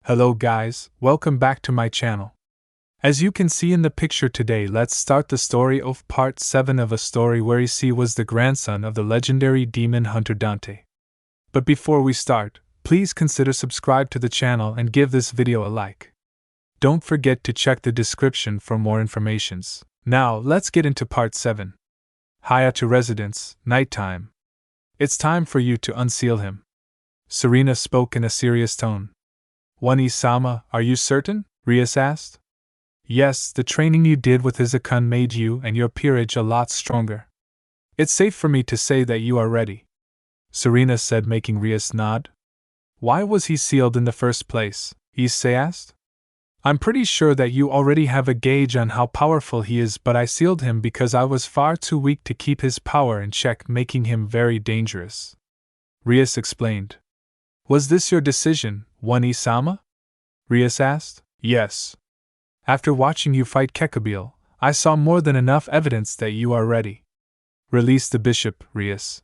Hello guys, welcome back to my channel. As you can see in the picture today, let's start the story of part 7 of a story where Issei was the grandson of the legendary demon hunter Dante. But before we start, please consider subscribe to the channel and give this video a like. Don't forget to check the description for more informations. Now, let's get into part 7. Hayato residence, nighttime. It's time for you to unseal him. Serena spoke in a serious tone. One-sama, are you certain? Rias asked. Yes, the training you did with Izakun made you and your peerage a lot stronger. It's safe for me to say that you are ready, Serena said, making Rias nod. Why was he sealed in the first place? Issei asked. I'm pretty sure that you already have a gauge on how powerful he is, but I sealed him because I was far too weak to keep his power in check, making him very dangerous, Rias explained. Was this your decision, One-sama? Rias asked. Yes. After watching you fight Kekabil, I saw more than enough evidence that you are ready. Release the bishop, Rias,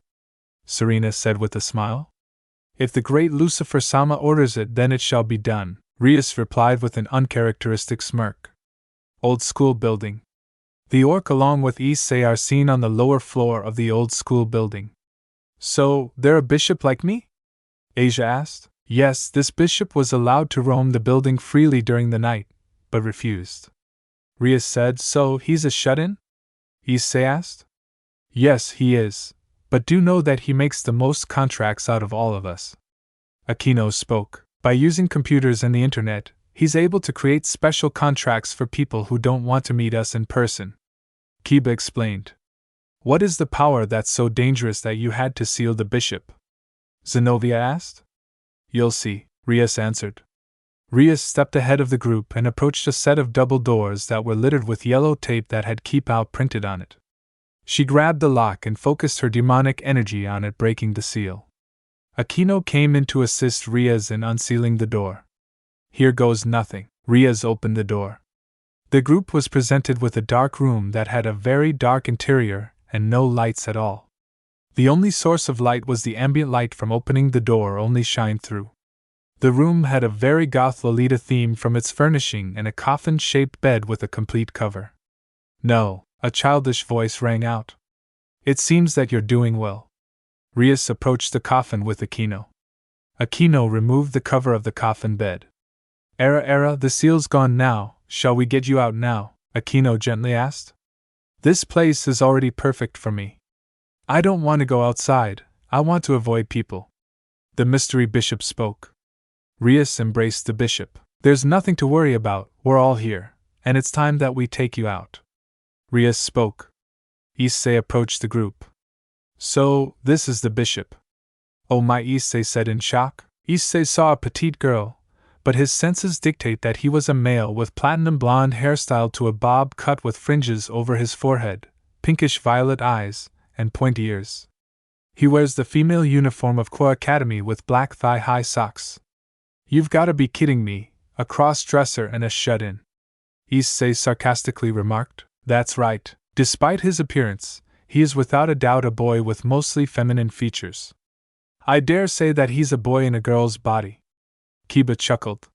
Serena said with a smile. If the great Lucifer-sama orders it, then it shall be done, Rias replied with an uncharacteristic smirk. Old school building. The orc along with Issei are seen on the lower floor of the old school building. So, they're a bishop like me? Asia asked. Yes, this bishop was allowed to roam the building freely during the night, but refused. Rias said. So he's a shut-in? Issei asked. Yes, he is, but do know that he makes the most contracts out of all of us. Aquino spoke. By using computers and the internet, he's able to create special contracts for people who don't want to meet us in person. Kiba explained. What is the power that's so dangerous that you had to seal the bishop? Zenobia asked. You'll see, Rias answered. Rias stepped ahead of the group and approached a set of double doors that were littered with yellow tape that had "Keep Out" printed on it. She grabbed the lock and focused her demonic energy on it, breaking the seal. Aquino came in to assist Rias in unsealing the door. Here goes nothing. Rias opened the door. The group was presented with a dark room that had a very dark interior and no lights at all. The only source of light was the ambient light from opening the door only shined through. The room had a very goth Lolita theme from its furnishing and a coffin-shaped bed with a complete cover. No, a childish voice rang out. It seems that you're doing well. Rias approached the coffin with Aquino. Aquino removed the cover of the coffin bed. Era, the seal's gone now, shall we get you out now? Aquino gently asked. This place is already perfect for me. I don't want to go outside, I want to avoid people. The mystery bishop spoke. Rias embraced the bishop. There's nothing to worry about, we're all here, and it's time that we take you out. Rias spoke. Issei approached the group. So, this is the bishop. Oh my, Issei said in shock. Issei saw a petite girl, but his senses dictate that he was a male with platinum blonde hairstyle to a bob cut with fringes over his forehead, pinkish violet eyes, and pointy ears. He wears the female uniform of Qua Academy with black thigh-high socks. You've gotta be kidding me, a cross-dresser and a shut-in, Issei sarcastically remarked. That's right, despite his appearance, he is without a doubt a boy with mostly feminine features. I dare say that he's a boy in a girl's body. Kiba chuckled.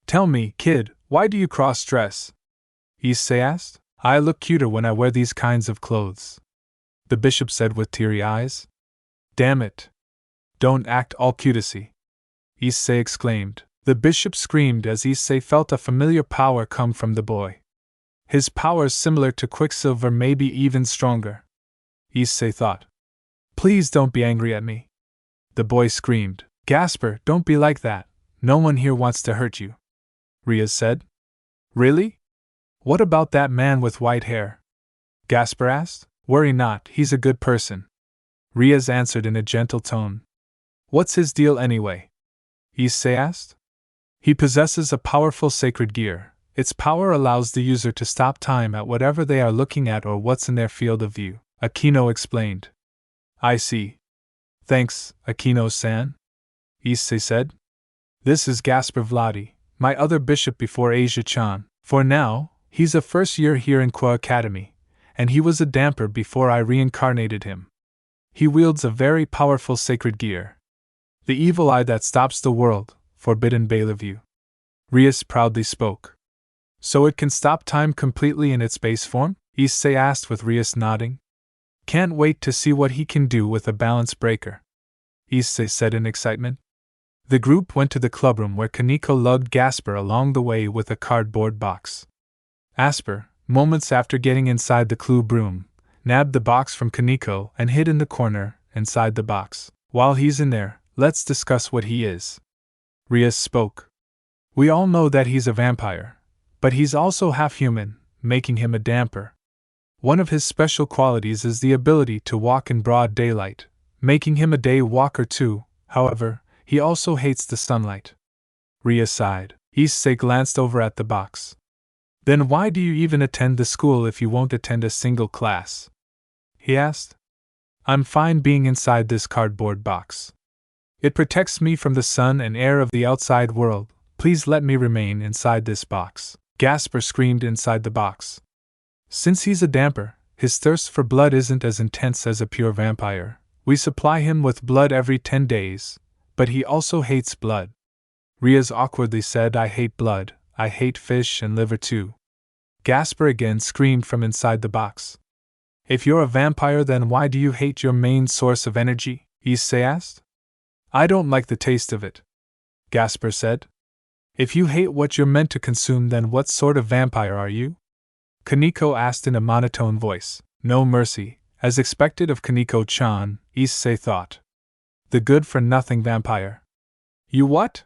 Tell me, kid, why do you cross-dress? Issei asked. I look cuter when I wear these kinds of clothes, the bishop said with teary eyes. Damn it. Don't act all cutesy, Issei exclaimed. The bishop screamed as Issei felt a familiar power come from the boy. His powers similar to Quicksilver, maybe even stronger, Issei thought. Please don't be angry at me, the boy screamed. Gasper, don't be like that, no one here wants to hurt you, Rias said. Really? What about that man with white hair? Gasper asked. Worry not, he's a good person, Rias answered in a gentle tone. What's his deal anyway? Issei asked. He possesses a powerful sacred gear. Its power allows the user to stop time at whatever they are looking at or what's in their field of view, Aquino explained. I see. Thanks, Aquino-san, Issei said. This is Gasper Vladi, my other bishop before Asia-chan. For now, he's a first year here in Qua Academy, and he was a damper before I reincarnated him. He wields a very powerful sacred gear. The evil eye that stops the world, forbidden Bellevue. Rias proudly spoke. So it can stop time completely in its base form? Issei asked with Rias nodding. Can't wait to see what he can do with a balance breaker, Issei said in excitement. The group went to the clubroom where Kaneko lugged Gasper along the way with a cardboard box. Asper, moments after getting inside the clue room, nabbed the box from Kaneko and hid in the corner inside the box. While he's in there, let's discuss what he is. Rias spoke. We all know that he's a vampire, but he's also half human, making him a damper. One of his special qualities is the ability to walk in broad daylight, making him a day walker too. However, he also hates the sunlight. Rias sighed. Issei glanced over at the box. Then why do you even attend the school if you won't attend a single class? He asked. I'm fine being inside this cardboard box. It protects me from the sun and air of the outside world. Please let me remain inside this box. Gasper screamed inside the box. Since he's a damper, his thirst for blood isn't as intense as a pure vampire. We supply him with blood every 10 days, but he also hates blood. Rias awkwardly said, I hate blood, I hate fish and liver too. Gasper again screamed from inside the box. If you're a vampire, then why do you hate your main source of energy? Issei asked. I don't like the taste of it, Gasper said. If you hate what you're meant to consume, then what sort of vampire are you? Kaneko asked in a monotone voice. No mercy, as expected of Kaneko-chan, Issei thought. The good-for-nothing vampire. You what?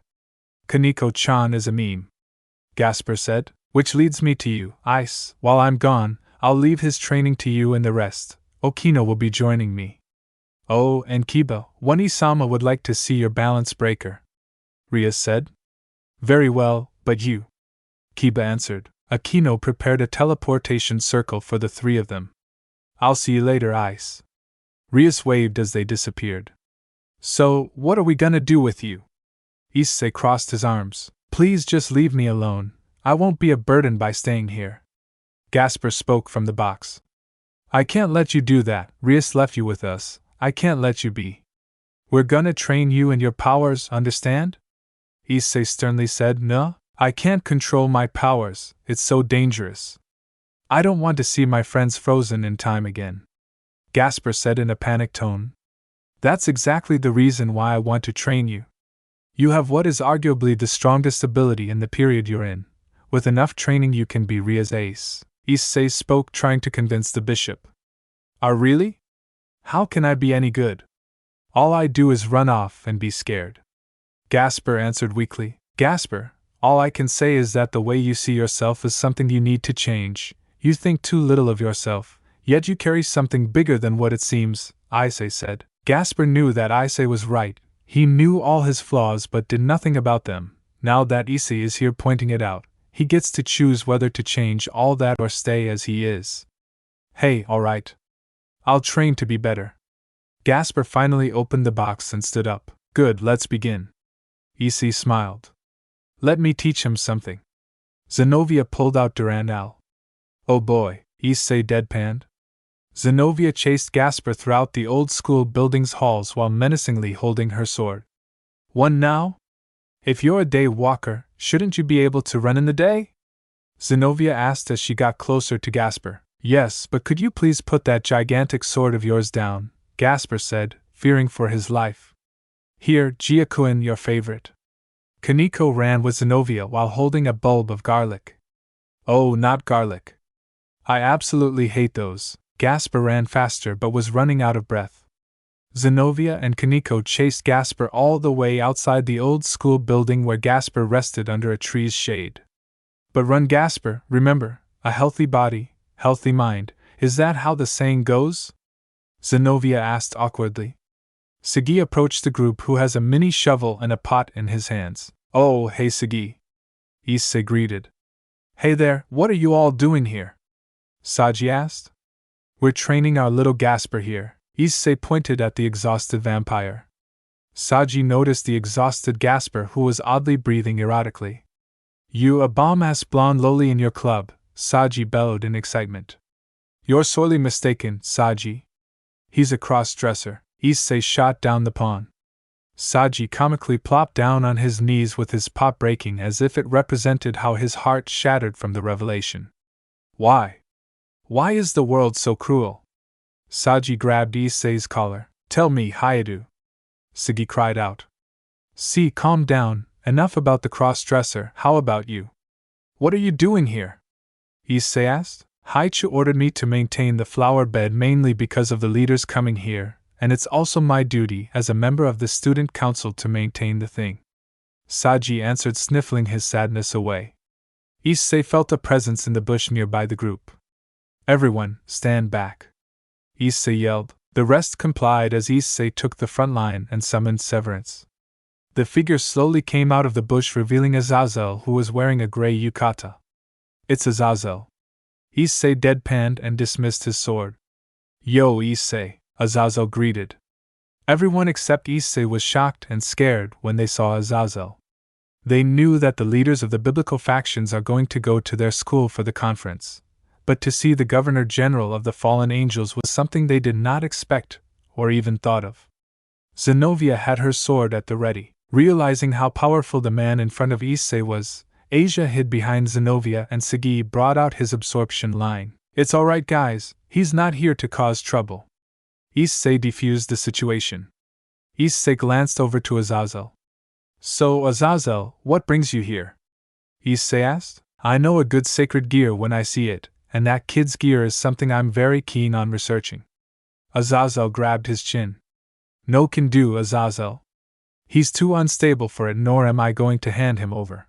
Kaneko-chan is a meme, Gasper said, which leads me to you, Ice. While I'm gone, I'll leave his training to you and the rest. Okino will be joining me. Oh, and Kiba, Wani-sama would like to see your balance breaker, Rias said. Very well, but you? Kiba answered. Akino prepared a teleportation circle for the three of them. I'll see you later, Ice. Rias waved as they disappeared. So, what are we gonna do with you? Issei crossed his arms. Please just leave me alone. I won't be a burden by staying here. Gasper spoke from the box. I can't let you do that. Rias left you with us. I can't let you be. We're gonna train you in your powers, understand? Issei sternly said. No, I can't control my powers. It's so dangerous. I don't want to see my friends frozen in time again, Gasper said in a panicked tone. That's exactly the reason why I want to train you. You have what is arguably the strongest ability in the period you're in. With enough training you can be Ria's ace. Issei spoke, trying to convince the bishop. Really? How can I be any good? All I do is run off and be scared. Gasper answered weakly. Gasper, all I can say is that the way you see yourself is something you need to change. You think too little of yourself, yet you carry something bigger than what it seems, Issei said. Gasper knew that Issei was right. He knew all his flaws but did nothing about them. Now that Issei is here pointing it out, he gets to choose whether to change all that or stay as he is. Hey, alright. I'll train to be better. Gasper finally opened the box and stood up. Good, let's begin. Issei smiled. Let me teach him something. Zenobia pulled out Durandal. Oh boy, Issei deadpanned. Zenobia chased Gasper throughout the old school building's halls while menacingly holding her sword. One now? If you're a day walker, shouldn't you be able to run in the day? Zenobia asked as she got closer to Gasper. Yes, but could you please put that gigantic sword of yours down? Gasper said, fearing for his life. Here, Gyakuen, your favorite. Kaneko ran with Zenobia while holding a bulb of garlic. Oh, not garlic. I absolutely hate those. Gasper ran faster but was running out of breath. Zenobia and Kaneko chased Gasper all the way outside the old school building where Gasper rested under a tree's shade. But run, Gasper, remember, a healthy body, healthy mind. Is that how the saying goes? Zenobia asked awkwardly. Sagi approached the group, who has a mini shovel and a pot in his hands. Oh, hey Sagi. Issei greeted. Hey there, what are you all doing here? Sagi asked. We're training our little Gasper here. Issei pointed at the exhausted vampire. Sagi noticed the exhausted Gasper, who was oddly breathing erratically. You a bomb-ass blonde loli in your club, Sagi bellowed in excitement. You're sorely mistaken, Sagi. He's a cross-dresser. Issei shot down the pawn. Saji comically plopped down on his knees with his paw breaking as if it represented how his heart shattered from the revelation. Why? Why is the world so cruel? Saji grabbed Issei's collar. Tell me, Hyoudou. Sagi cried out. See, calm down, enough about the cross-dresser, how about you? What are you doing here? Issei asked. Haichu ordered me to maintain the flower bed mainly because of the leaders coming here, and it's also my duty as a member of the student council to maintain the thing. Saji answered, sniffling his sadness away. Issei felt a presence in the bush nearby the group. Everyone, stand back. Issei yelled. The rest complied as Issei took the front line and summoned Severance. The figure slowly came out of the bush, revealing Azazel, who was wearing a gray yukata. It's Azazel. Issei deadpanned and dismissed his sword. Yo, Issei, Azazel greeted. Everyone except Issei was shocked and scared when they saw Azazel. They knew that the leaders of the biblical factions are going to go to their school for the conference, but to see the Governor General of the Fallen Angels was something they did not expect or even thought of. Zenobia had her sword at the ready. Realizing how powerful the man in front of Issei was, Asia hid behind Zenobia and Sagi brought out his absorption line. It's alright guys, he's not here to cause trouble. Issei defused the situation. Issei glanced over to Azazel. So, Azazel, what brings you here? Issei asked. I know a good sacred gear when I see it, and that kid's gear is something I'm very keen on researching. Azazel grabbed his chin. No can do, Azazel. He's too unstable for it, nor am I going to hand him over.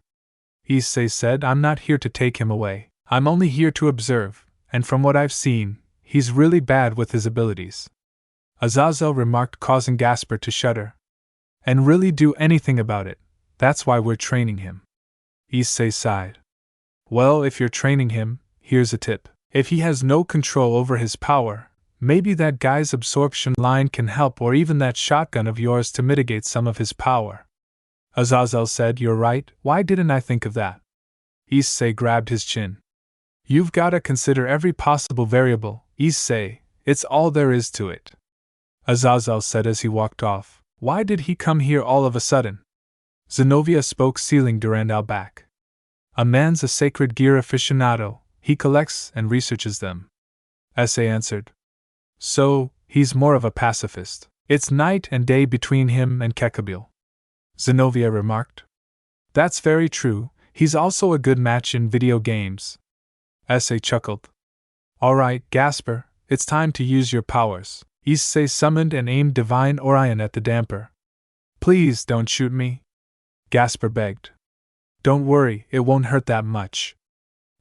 Issei said, I'm not here to take him away. I'm only here to observe, and from what I've seen, he's really bad with his abilities. Azazel remarked, causing Gasper to shudder. And really do anything about it, that's why we're training him. Issei sighed. Well, if you're training him, here's a tip. If he has no control over his power, maybe that guy's absorption line can help, or even that shotgun of yours to mitigate some of his power. Azazel said, You're right, why didn't I think of that? Issei grabbed his chin. You've gotta consider every possible variable, Issei, it's all there is to it. Azazel said as he walked off. Why did he come here all of a sudden? Zenobia spoke, sealing Durandal back. A man's a sacred gear aficionado, he collects and researches them. Issei answered. So, he's more of a pacifist. It's night and day between him and Kekabil. Zenobia remarked. That's very true, he's also a good match in video games. Issei chuckled. Alright, Gasper, it's time to use your powers. Issei summoned and aimed Divine Orion at the damper. Please don't shoot me. Gasper begged. Don't worry, it won't hurt that much.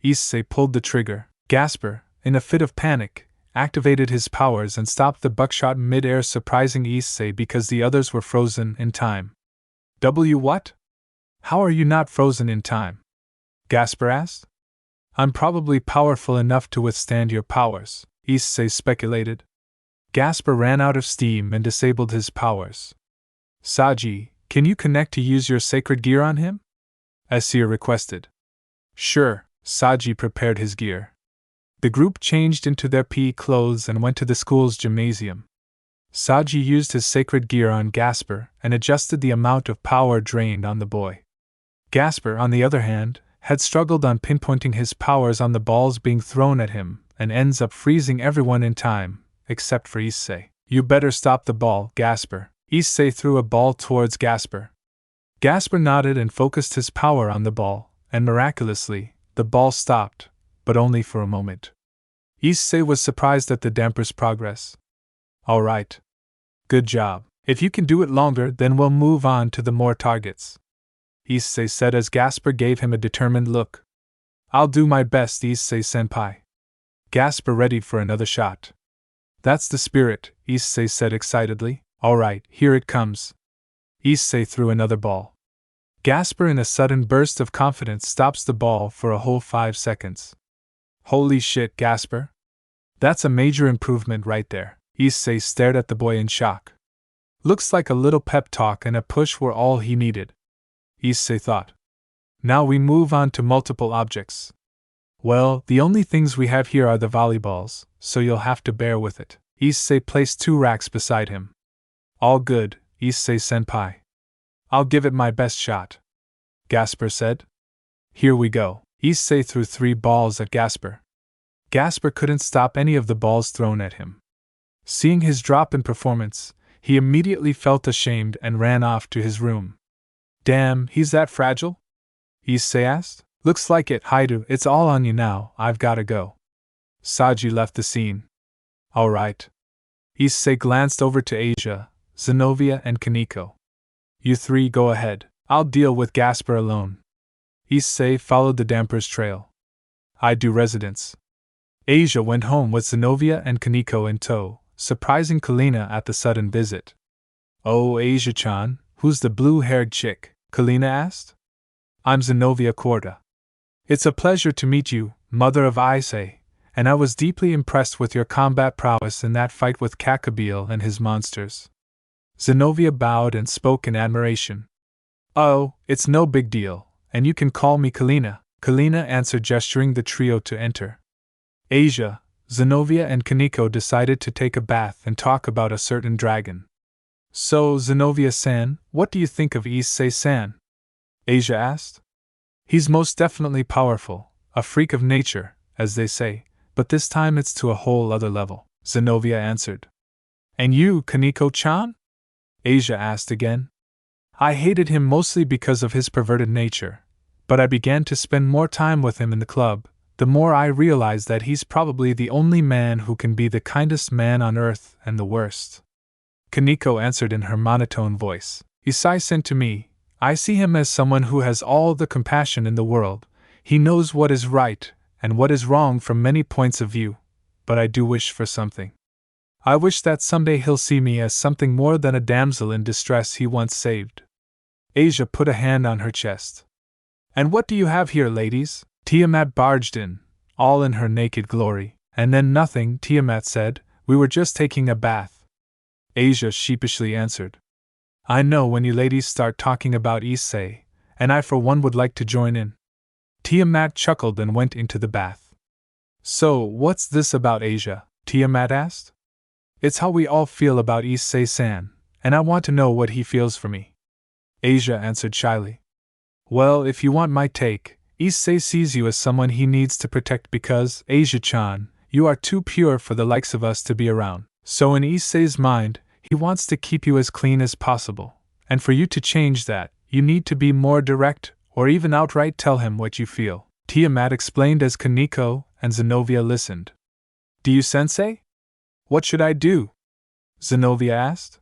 Issei pulled the trigger. Gasper, in a fit of panic, activated his powers and stopped the buckshot mid-air, surprising Issei because the others were frozen in time. What? How are you not frozen in time? Gasper asked. I'm probably powerful enough to withstand your powers, Issei speculated. Gasper ran out of steam and disabled his powers. Saji, can you connect to use your sacred gear on him? Asir requested. Sure, Saji prepared his gear. The group changed into their PE clothes and went to the school's gymnasium. Saji used his sacred gear on Gasper and adjusted the amount of power drained on the boy. Gasper, on the other hand, had struggled on pinpointing his powers on the balls being thrown at him and ends up freezing everyone in time, except for Issei. You better stop the ball, Gasper. Issei threw a ball towards Gasper. Gasper nodded and focused his power on the ball, and miraculously, the ball stopped, but only for a moment. Issei was surprised at the damper's progress. All right. Good job. If you can do it longer, then we'll move on to the more targets. Issei said as Gasper gave him a determined look. I'll do my best, Issei-senpai. Gasper readied for another shot. That's the spirit, Issei said excitedly. All right, here it comes. Issei threw another ball. Gasper, in a sudden burst of confidence, stops the ball for a whole 5 seconds. Holy shit, Gasper. That's a major improvement right there. Issei stared at the boy in shock. Looks like a little pep talk and a push were all he needed. Issei thought. Now we move on to multiple objects. Well, the only things we have here are the volleyballs, so you'll have to bear with it. Issei placed 2 racks beside him. All good, Issei senpai. I'll give it my best shot, Gasper said. Here we go. Issei threw 3 balls at Gasper. Gasper couldn't stop any of the balls thrown at him. Seeing his drop in performance, he immediately felt ashamed and ran off to his room. Damn, he's that fragile? Issei asked. Looks like it, Hyoudou. It's all on you now, I've gotta go. Saji left the scene. Alright. Issei glanced over to Asia, Zenobia, and Kaneko. You 3 go ahead, I'll deal with Gasper alone. Issei followed the damper's trail. I do residence. Asia went home with Zenobia and Kaneko in tow, surprising Kalina at the sudden visit. Oh, Asia-chan, who's the blue-haired chick? Kalina asked. I'm Zenobia Korda. It's a pleasure to meet you, mother of Issei, and I was deeply impressed with your combat prowess in that fight with Kakabil and his monsters. Zenobia bowed and spoke in admiration. Oh, it's no big deal, and you can call me Kalina, Kalina answered, gesturing the trio to enter. Asia, Zenobia, and Kaneko decided to take a bath and talk about a certain dragon. So, Zenobia-san, what do you think of Issei-san? Asia asked. He's most definitely powerful, a freak of nature, as they say, but this time it's to a whole other level, Zenobia answered. And you, Kaneko-chan? Asia asked again. I hated him mostly because of his perverted nature, but I began to spend more time with him in the club, the more I realized that he's probably the only man who can be the kindest man on earth and the worst. Kaneko answered in her monotone voice. Issei sent to me. I see him as someone who has all the compassion in the world. He knows what is right and what is wrong from many points of view, but I do wish for something. I wish that someday he'll see me as something more than a damsel in distress he once saved. Asia put a hand on her chest. And what do you have here, ladies? Tiamat barged in, all in her naked glory. And then nothing, Tiamat said, we were just taking a bath. Asia sheepishly answered. I know when you ladies start talking about Issei, and I for one would like to join in. Tiamat chuckled and went into the bath. So, what's this about Asia? Tiamat asked. It's how we all feel about Issei-san, and I want to know what he feels for me. Asia answered shyly. Well, if you want my take, Issei sees you as someone he needs to protect because, Asia-chan, you are too pure for the likes of us to be around. So in Issei's mind, he wants to keep you as clean as possible, and for you to change that, you need to be more direct, or even outright tell him what you feel, Tiamat explained as Kaneko and Zenobia listened. Do you sensei? What should I do? Zenobia asked.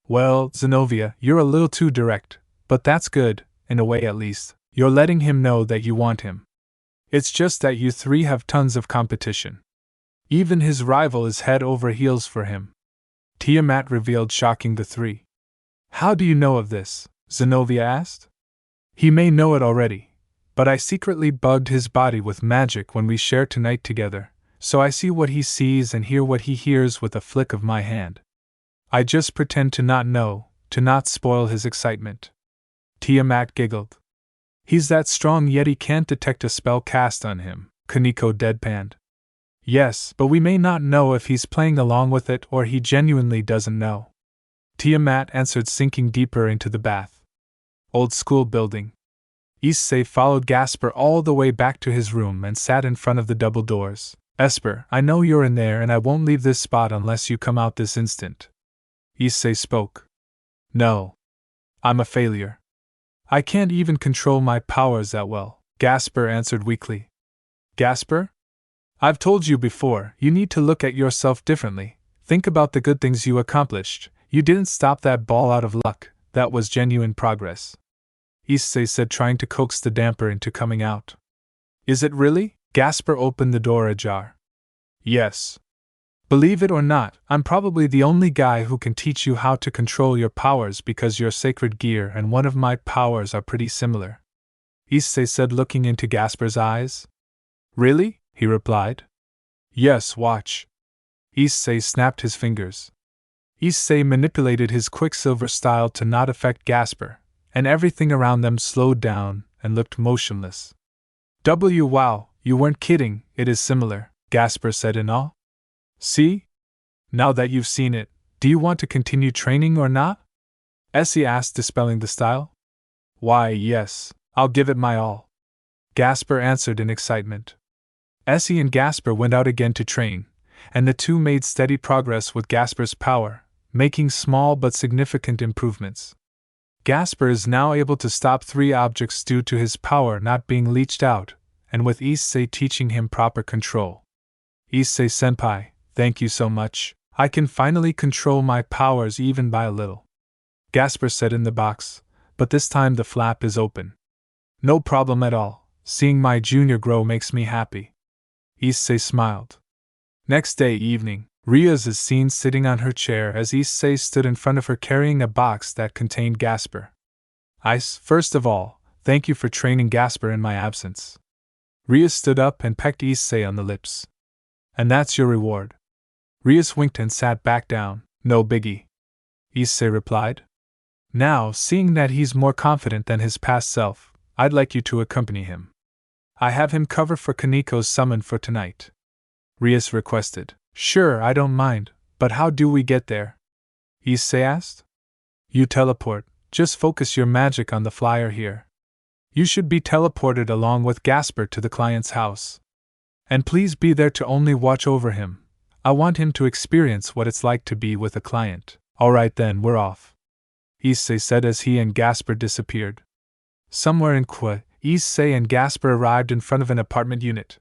Well, Zenobia, you're a little too direct, but that's good, in a way at least. You're letting him know that you want him. It's just that you 3 have tons of competition. Even his rival is head over heels for him. Tiamat revealed, shocking the 3. How do you know of this? Zenobia asked. He may know it already, but I secretly bugged his body with magic when we share tonight together, so I see what he sees and hear what he hears with a flick of my hand. I just pretend to not know, to not spoil his excitement. Tiamat giggled. He's that strong yet he can't detect a spell cast on him, Kaneko deadpanned. Yes, but we may not know if he's playing along with it or he genuinely doesn't know. Tiamat answered, sinking deeper into the bath. Old school building. Issei followed Gasper all the way back to his room and sat in front of the double doors. Esper, I know you're in there and I won't leave this spot unless you come out this instant. Issei spoke. No. I'm a failure. I can't even control my powers that well, Gasper answered weakly. Gasper? I've told you before, you need to look at yourself differently. Think about the good things you accomplished. You didn't stop that ball out of luck, that was genuine progress. Issei said, trying to coax the damper into coming out. Is it really? Gasper opened the door ajar. Yes. Believe it or not, I'm probably the only guy who can teach you how to control your powers because your sacred gear and one of my powers are pretty similar. Issei said, looking into Gasper's eyes. Really? He replied. Yes, watch. Issei snapped his fingers. Issei manipulated his quicksilver style to not affect Gasper, and everything around them slowed down and looked motionless. Wow, you weren't kidding, it is similar, Gasper said in awe. See? Now that you've seen it, do you want to continue training or not? Issei asked, dispelling the style. Why, yes, I'll give it my all, Gasper answered in excitement. Issei and Gasper went out again to train, and the two made steady progress with Gasper's power, making small but significant improvements. Gasper is now able to stop 3 objects due to his power not being leached out, and with Issei teaching him proper control. Issei-senpai, thank you so much. I can finally control my powers even by a little, Gasper said in the box, but this time the flap is open. No problem at all. Seeing my junior grow makes me happy. Issei smiled. Next day evening, Rias is seen sitting on her chair as Issei stood in front of her carrying a box that contained Gasper. First of all, thank you for training Gasper in my absence. Rias stood up and pecked Issei on the lips. And that's your reward. Rias winked and sat back down. No biggie, Issei replied. Now, seeing that he's more confident than his past self, I'd like you to accompany him. I have him cover for Kaniko's summon for tonight, Rias requested. Sure, I don't mind, but how do we get there? Issei asked. You teleport, just focus your magic on the flyer here. You should be teleported along with Gasper to the client's house. And please be there to only watch over him. I want him to experience what it's like to be with a client. Alright then, we're off, Issei said as he and Gasper disappeared. Somewhere in Kwa, Issei and Gasper arrived in front of an apartment unit.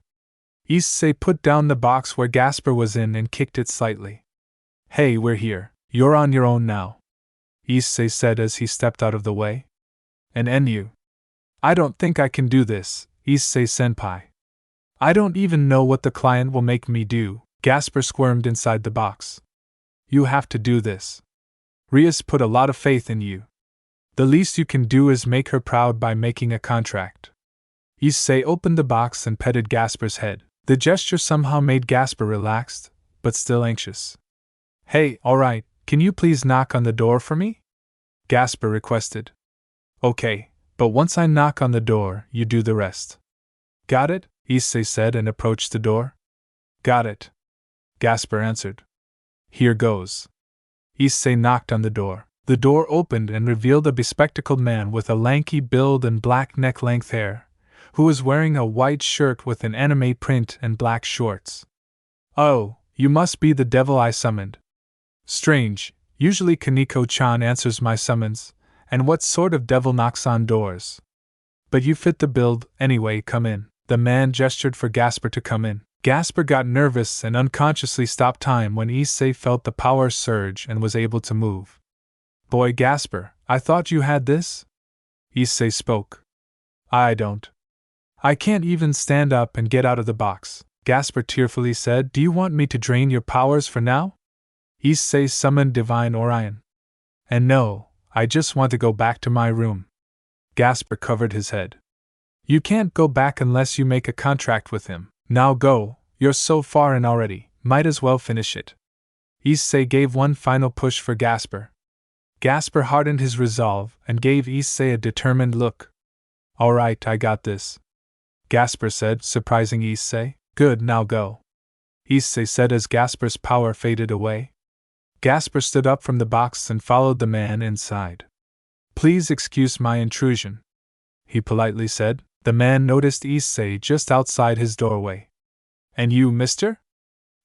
Issei put down the box where Gasper was in and kicked it slightly. Hey, we're here. You're on your own now, Issei said as he stepped out of the way. And you? I don't think I can do this, Issei-senpai. I don't even know what the client will make me do, Gasper squirmed inside the box. You have to do this. Rias put a lot of faith in you. The least you can do is make her proud by making a contract. Issei opened the box and petted Gasper's head. The gesture somehow made Gasper relaxed, but still anxious. Hey, alright, can you please knock on the door for me? Gasper requested. Okay, but once I knock on the door, you do the rest. Got it? Issei said and approached the door. Got it, Gasper answered. Here goes. Issei knocked on the door. The door opened and revealed a bespectacled man with a lanky build and black neck-length hair, who was wearing a white shirt with an anime print and black shorts. Oh, you must be the devil I summoned. Strange, usually Kaniko-chan answers my summons, and what sort of devil knocks on doors? But you fit the build, anyway, come in. The man gestured for Gasper to come in. Gasper got nervous and unconsciously stopped time when Issei felt the power surge and was able to move. Boy Gasper, I thought you had this? Issei spoke. I don't. I can't even stand up and get out of the box, Gasper tearfully said. Do you want me to drain your powers for now? Issei summoned Divine Orion. And no, I just want to go back to my room. Gasper covered his head. You can't go back unless you make a contract with him. Now go, you're so far in already, might as well finish it. Issei gave one final push for Gasper. Gasper hardened his resolve and gave Issei a determined look. Alright, I got this, Gasper said, surprising Issei. Good, now go, Issei said as Gasper's power faded away. Gasper stood up from the box and followed the man inside. Please excuse my intrusion, he politely said. The man noticed Issei just outside his doorway. And you, mister?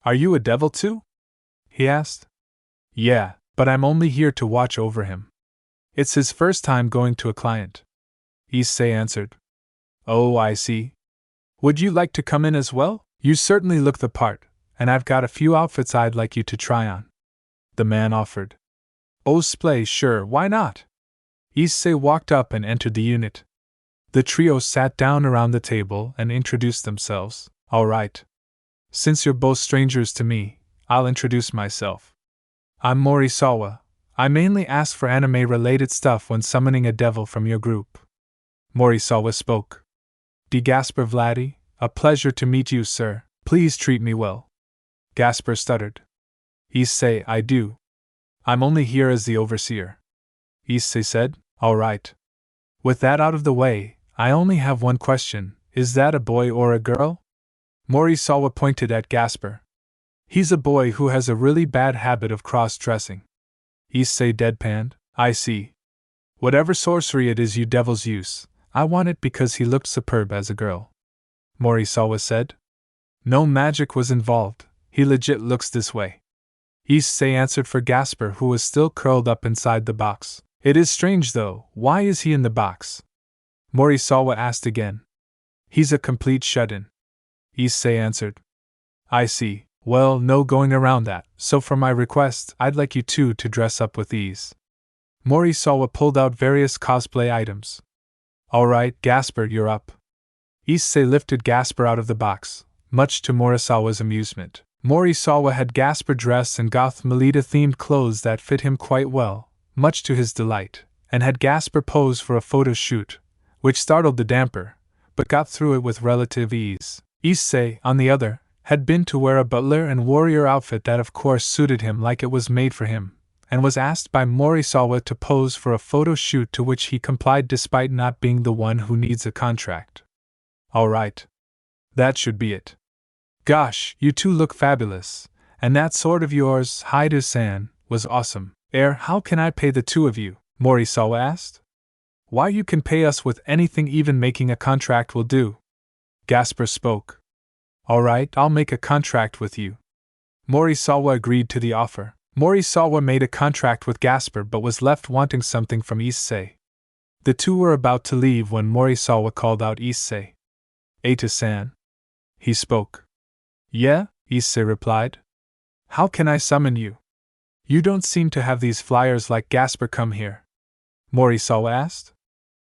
Are you a devil too? He asked. Yeah, but I'm only here to watch over him. It's his first time going to a client, Issei answered. Oh, I see. Would you like to come in as well? You certainly look the part, and I've got a few outfits I'd like you to try on, the man offered. Oh, splay, sure, why not? Issei walked up and entered the unit. The trio sat down around the table and introduced themselves. All right. Since you're both strangers to me, I'll introduce myself. I'm Morisawa. I mainly ask for anime-related stuff when summoning a devil from your group. Morisawa spoke. D. Gasper Vladi, a pleasure to meet you, sir. Please treat me well. Gasper stuttered. Issei, I do. I'm only here as the overseer. Issei said. All right. With that out of the way, I only have one question. Is that a boy or a girl? Morisawa pointed at Gasper. He's a boy who has a really bad habit of cross-dressing. Issei deadpanned. I see. Whatever sorcery it is you devils use, I want it because he looked superb as a girl. Morisawa said. No magic was involved, he legit looks this way. Issei answered for Gasper, who was still curled up inside the box. It is strange though, why is he in the box? Morisawa asked again. He's a complete shut-in. Issei answered. I see. Well, no going around that, so for my request, I'd like you two to dress up with these. Morisawa pulled out various cosplay items. Alright, Gasper, you're up. Issei lifted Gasper out of the box, much to Morisawa's amusement. Morisawa had Gasper dressed in goth Melita-themed clothes that fit him quite well, much to his delight, and had Gasper pose for a photo shoot, which startled the damper, but got through it with relative ease. Issei, on the other, had been to wear a butler and warrior outfit that of course suited him like it was made for him, and was asked by Morisawa to pose for a photo shoot, to which he complied despite not being the one who needs a contract. Alright. That should be it. Gosh, you two look fabulous, and that sword of yours, Hyoudou-san, was awesome. How can I pay the two of you? Morisawa asked. Why, you can pay us with anything, even making a contract will do. Gasper spoke. Alright, I'll make a contract with you. Morisawa agreed to the offer. Morisawa made a contract with Gasper but was left wanting something from Issei. The two were about to leave when Morisawa called out Issei. Eita-san. He spoke. Yeah, Issei replied. How can I summon you? You don't seem to have these flyers like Gasper. Come here. Morisawa asked.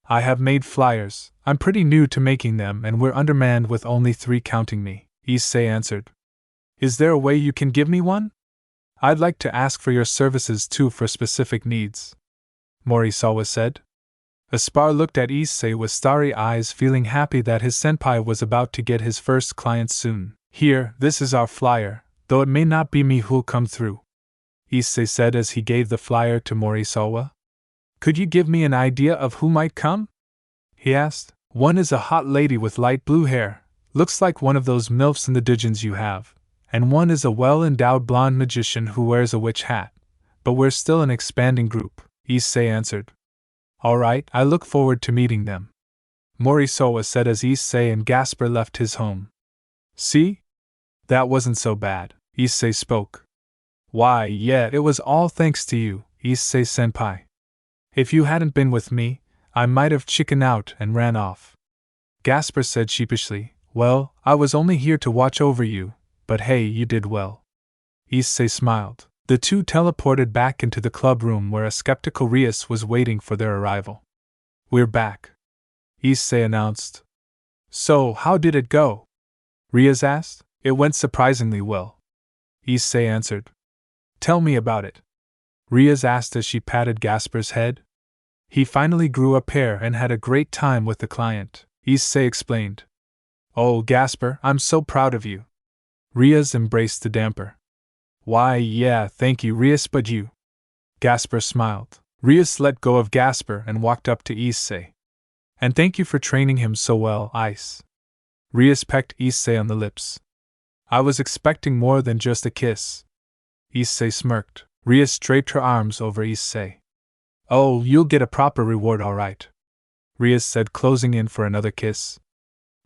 I have made flyers. I'm pretty new to making them and we're undermanned with only 3 counting me, Issei answered. Is there a way you can give me one? I'd like to ask for your services too for specific needs, Morisawa said. Aspar looked at Issei with starry eyes, feeling happy that his senpai was about to get his first client soon. Here, this is our flyer, though it may not be me who'll come through, Issei said as he gave the flyer to Morisawa. Could you give me an idea of who might come? He asked. One is a hot lady with light blue hair, looks like one of those MILFs in the dungeons you have, and one is a well-endowed blonde magician who wears a witch hat, but we're still an expanding group, Issei answered. Alright, I look forward to meeting them, Morisawa said as Issei and Gasper left his home. See? That wasn't so bad, Issei spoke. Why, yeah, it was all thanks to you, Issei-senpai. If you hadn't been with me, I might have chickened out and ran off. Gasper said sheepishly. Well, I was only here to watch over you, but hey, you did well. Issei smiled. The two teleported back into the club room where a skeptical Rias was waiting for their arrival. We're back, Issei announced. So, how did it go? Rias asked. It went surprisingly well, Issei answered. Tell me about it, Rias asked as she patted Gasper's head. He finally grew a pair and had a great time with the client, Issei explained. Oh, Gasper, I'm so proud of you. Rias embraced the damper. Why, yeah, thank you, Rias, but you. Gasper smiled. Rias let go of Gasper and walked up to Issei. And thank you for training him so well, Ice. Rias pecked Issei on the lips. I was expecting more than just a kiss. Issei smirked. Rias draped her arms over Issei. Oh, you'll get a proper reward, alright, Rias said, closing in for another kiss.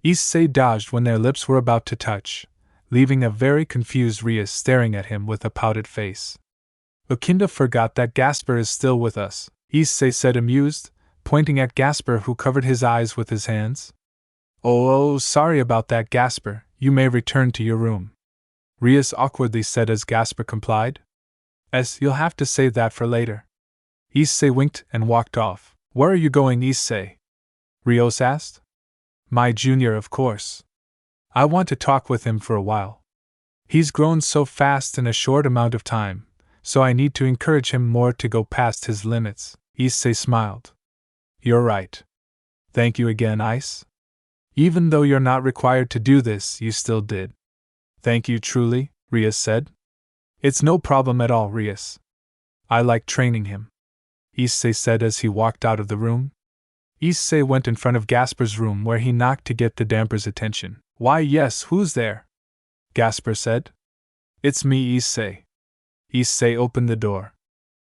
Issei dodged when their lips were about to touch, leaving a very confused Rias staring at him with a pouted face. Ukinda forgot that Gasper is still with us, Issei said, amused, pointing at Gasper, who covered his eyes with his hands. Oh, sorry about that, Gasper, you may return to your room, Rias awkwardly said as Gasper complied. You'll have to save that for later. Issei winked and walked off. Where are you going, Issei? Rios asked. My junior, of course. I want to talk with him for a while. He's grown so fast in a short amount of time, so I need to encourage him more to go past his limits, Issei smiled. You're right. Thank you again, Ice. Even though you're not required to do this, you still did. Thank you truly, Rias said. It's no problem at all, Rias. I like training him, Issei said as he walked out of the room. Issei went in front of Gasper's room where he knocked to get the damper's attention. Why, yes, who's there? Gasper said. It's me, Issei. Issei opened the door.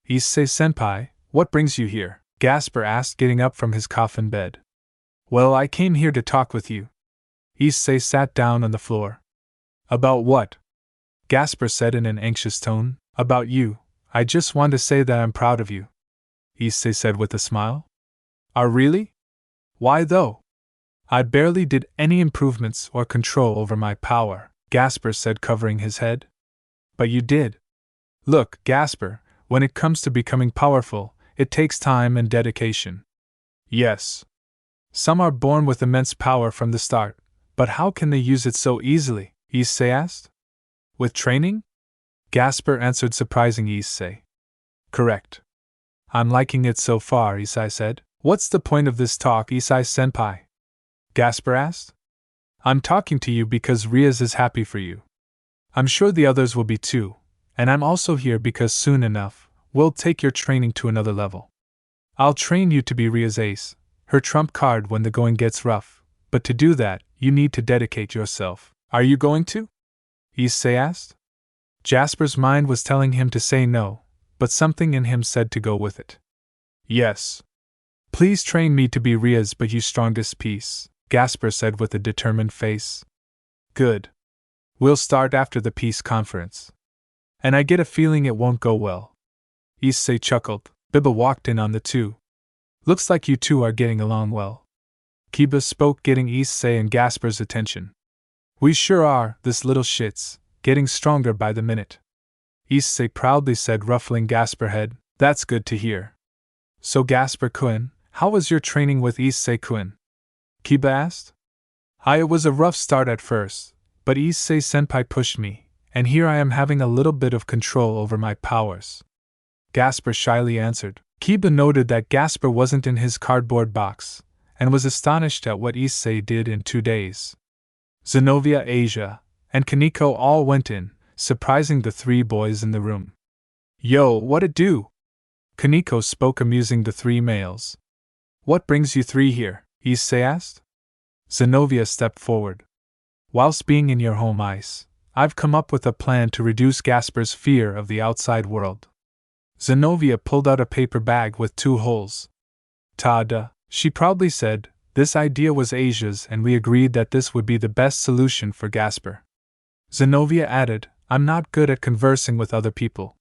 Issei-senpai, what brings you here? Gasper asked, getting up from his coffin bed. Well, I came here to talk with you. Issei sat down on the floor. About what? Gasper said in an anxious tone. About you. I just want to say that I'm proud of you. Issei said with a smile. Are really? Why though? I barely did any improvements or control over my power, Gasper said, covering his head. But you did. Look, Gasper, when it comes to becoming powerful, it takes time and dedication. Yes. Some are born with immense power from the start, but how can they use it so easily? Issei asked. With training? Gasper answered, surprising Issei. Correct. I'm liking it so far, Issei said. What's the point of this talk, Issei-senpai? Gasper asked. I'm talking to you because Rias is happy for you. I'm sure the others will be too, and I'm also here because soon enough, we'll take your training to another level. I'll train you to be Ria's ace, her trump card when the going gets rough, but to do that, you need to dedicate yourself. Are you going to? Issei asked. Jasper's mind was telling him to say no, but something in him said to go with it. Yes. Please train me to be Ria's but you strongest piece, Gasper said with a determined face. Good. We'll start after the peace conference. And I get a feeling it won't go well. Issei chuckled. Biba walked in on the two. Looks like you two are getting along well. Kiba spoke, getting Issei and Gasper's attention. We sure are, this little shit's getting stronger by the minute. Issei proudly said, ruffling Gasper's head. That's good to hear. So Gasper-kun, how was your training with Issei-kun? Kiba asked. It was a rough start at first, but Issei-senpai pushed me, and here I am having a little bit of control over my powers. Gasper shyly answered. Kiba noted that Gasper wasn't in his cardboard box, and was astonished at what Issei did in 2 days. Zenobia, Asia, and Kaneko all went in, surprising the 3 boys in the room. Yo, what it do? Kaneko spoke, amusing the 3 males. What brings you 3 here? Issei asked. Zenobia stepped forward. Whilst being in your home ice, I've come up with a plan to reduce Gasper's fear of the outside world. Zenobia pulled out a paper bag with 2 holes. Ta-da, she proudly said. This idea was Asia's and we agreed that this would be the best solution for Gasper. Zenobia added, I'm not good at conversing with other people.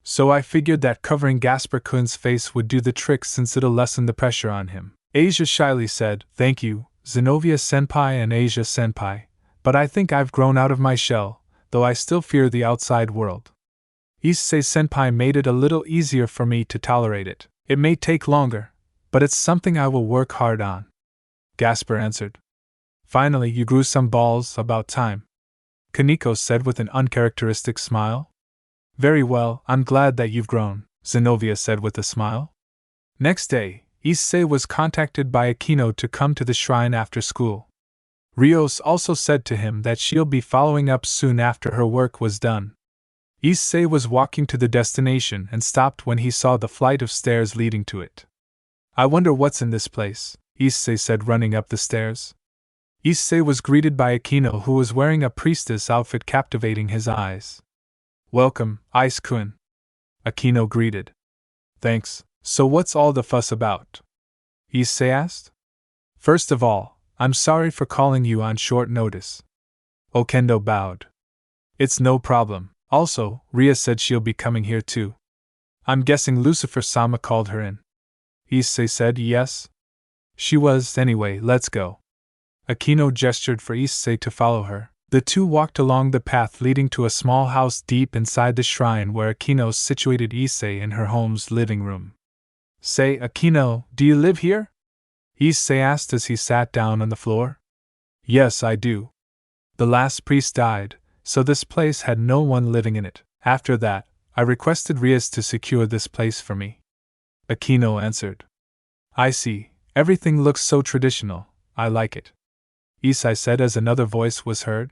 So I figured that covering Gasper-kun's face would do the trick since it'll lessen the pressure on him. Asia shyly said, Thank you, Zenobia-senpai and Asia-senpai, but I think I've grown out of my shell, though I still fear the outside world. Issei-senpai made it a little easier for me to tolerate it. It may take longer, but it's something I will work hard on. Gasper answered. Finally, you grew some balls, about time. Kaneko said with an uncharacteristic smile. Very well, I'm glad that you've grown, Zenobia said with a smile. Next day, Issei was contacted by Akino to come to the shrine after school. Rios also said to him that she'll be following up soon after her work was done. Issei was walking to the destination and stopped when he saw the flight of stairs leading to it. I wonder what's in this place, Issei said, running up the stairs. Issei was greeted by Akino, who was wearing a priestess outfit, captivating his eyes. Welcome, Ice-kun. Akino greeted. Thanks. So what's all the fuss about? Issei asked. First of all, I'm sorry for calling you on short notice. Okendo bowed. It's no problem. Also, Ria said she'll be coming here too. I'm guessing Lucifer-sama called her in. Issei said yes. She was, anyway, let's go. Akino gestured for Issei to follow her. The two walked along the path leading to a small house deep inside the shrine where Akino situated Issei in her home's living room. Say, Akino, do you live here? Issei asked as he sat down on the floor. Yes, I do. The last priest died, so this place had no one living in it. After that, I requested Rias to secure this place for me. Akino answered. I see, everything looks so traditional, I like it. Issei said as another voice was heard.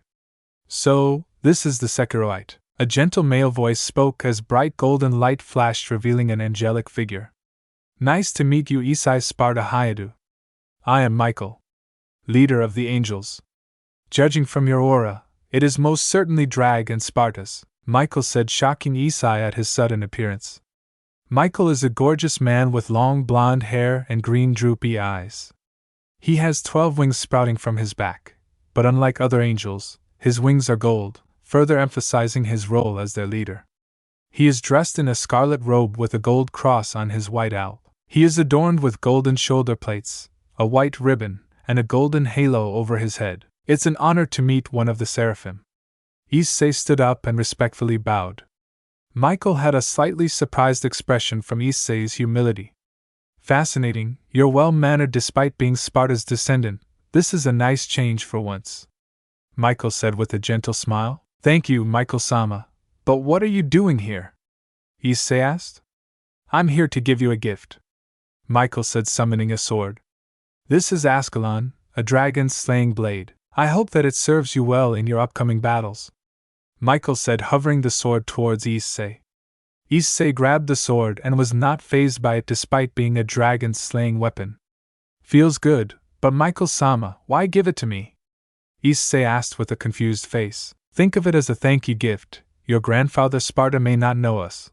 So, this is the Sekiroite. A gentle male voice spoke as bright golden light flashed, revealing an angelic figure. Nice to meet you, Issei Hyoudou. I am Michael, leader of the angels. Judging from your aura, it is most certainly Drag and Spartas, Michael said, shocking Issei at his sudden appearance. Michael is a gorgeous man with long blonde hair and green droopy eyes. He has 12 wings sprouting from his back, but unlike other angels, his wings are gold, further emphasizing his role as their leader. He is dressed in a scarlet robe with a gold cross on his white alb. He is adorned with golden shoulder plates, a white ribbon, and a golden halo over his head. It's an honor to meet one of the seraphim. Issei stood up and respectfully bowed. Michael had a slightly surprised expression from Issei's humility. Fascinating, you're well-mannered despite being Sparta's descendant. This is a nice change for once. Michael said with a gentle smile. Thank you, Michael-sama. But what are you doing here? Issei asked. I'm here to give you a gift. Michael said, summoning a sword. This is Ascalon, a dragon-slaying blade. I hope that it serves you well in your upcoming battles. Michael said, hovering the sword towards Issei. Issei grabbed the sword and was not fazed by it despite being a dragon-slaying weapon. Feels good, but Michael-sama, why give it to me? Issei asked with a confused face. Think of it as a thank you gift. Your grandfather Sparta may not know us,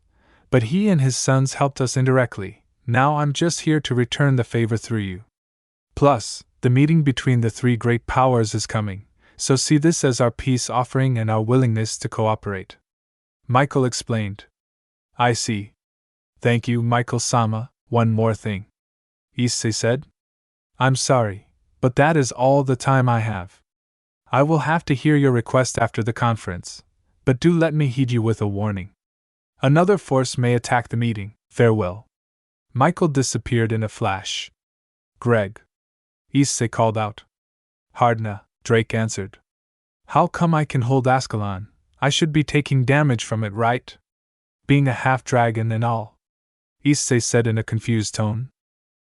but he and his sons helped us indirectly. Now I'm just here to return the favor through you. Plus, the meeting between the three great powers is coming, so see this as our peace offering and our willingness to cooperate. Michael explained. I see. Thank you, Michael-sama. One more thing. Issei said. I'm sorry, but that is all the time I have. I will have to hear your request after the conference, but do let me heed you with a warning. Another force may attack the meeting. Farewell. Michael disappeared in a flash. Greg. Issei called out. Hardna, Drake answered. How come I can hold Ascalon? I should be taking damage from it, right? Being a half-dragon and all. Issei said in a confused tone.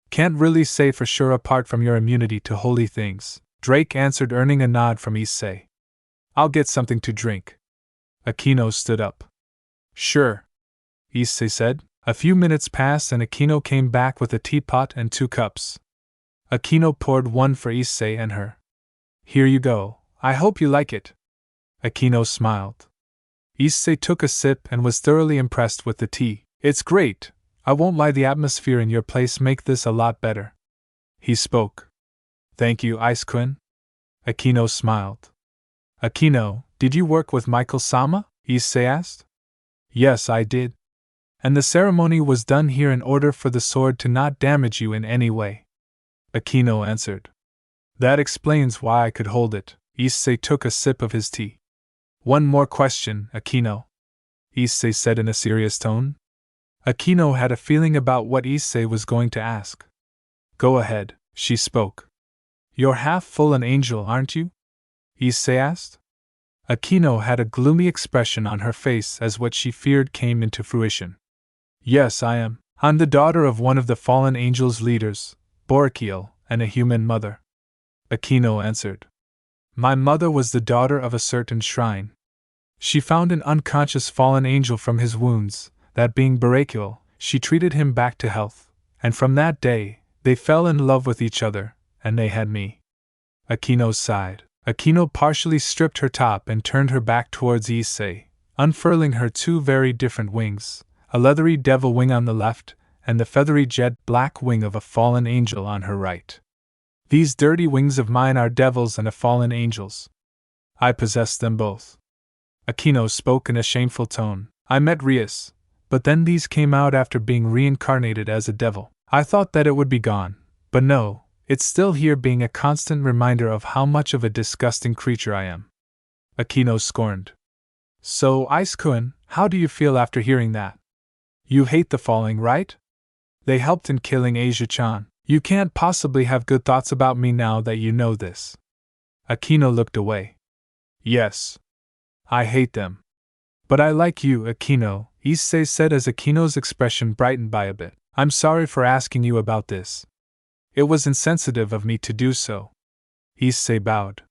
Can't really say for sure apart from your immunity to holy things, Drake answered, earning a nod from Issei. I'll get something to drink. Aquino stood up. Sure. Issei said. A few minutes passed and Aquino came back with a teapot and 2 cups. Aquino poured one for Issei and her. Here you go, I hope you like it. Aquino smiled. Issei took a sip and was thoroughly impressed with the tea. It's great, I won't lie, the atmosphere in your place make this a lot better. He spoke. Thank you, Ice-kun. Aquino smiled. Aquino, did you work with Michael-sama? Issei asked. Yes, I did. And the ceremony was done here in order for the sword to not damage you in any way. Aquino answered. That explains why I could hold it. Issei took a sip of his tea. One more question, Aquino. Issei said in a serious tone. Aquino had a feeling about what Issei was going to ask. Go ahead, she spoke. You're half full an angel, aren't you? Issei asked. Aquino had a gloomy expression on her face as what she feared came into fruition. Yes, I am. I'm the daughter of one of the fallen angels' leaders, Borakiel, and a human mother. Aquino answered. My mother was the daughter of a certain shrine. She found an unconscious fallen angel from his wounds, that being Borakiel, she treated him back to health, and from that day, they fell in love with each other, and they had me. Aquino sighed. Aquino partially stripped her top and turned her back towards Issei, unfurling her 2 very different wings, a leathery devil wing on the left, and the feathery jet black wing of a fallen angel on her right. These dirty wings of mine are devils and a fallen angel's. I possess them both. Aquino spoke in a shameful tone. I met Rias, but then these came out after being reincarnated as a devil. I thought that it would be gone, but no, it's still here, being a constant reminder of how much of a disgusting creature I am. Aquino scorned. So, Ice-kun, how do you feel after hearing that? You hate the falling, right? They helped in killing Asia-chan. You can't possibly have good thoughts about me now that you know this. Aquino looked away. Yes. I hate them. But I like you, Aquino, Issei said as Aquino's expression brightened by a bit. I'm sorry for asking you about this. It was insensitive of me to do so. Issei bowed.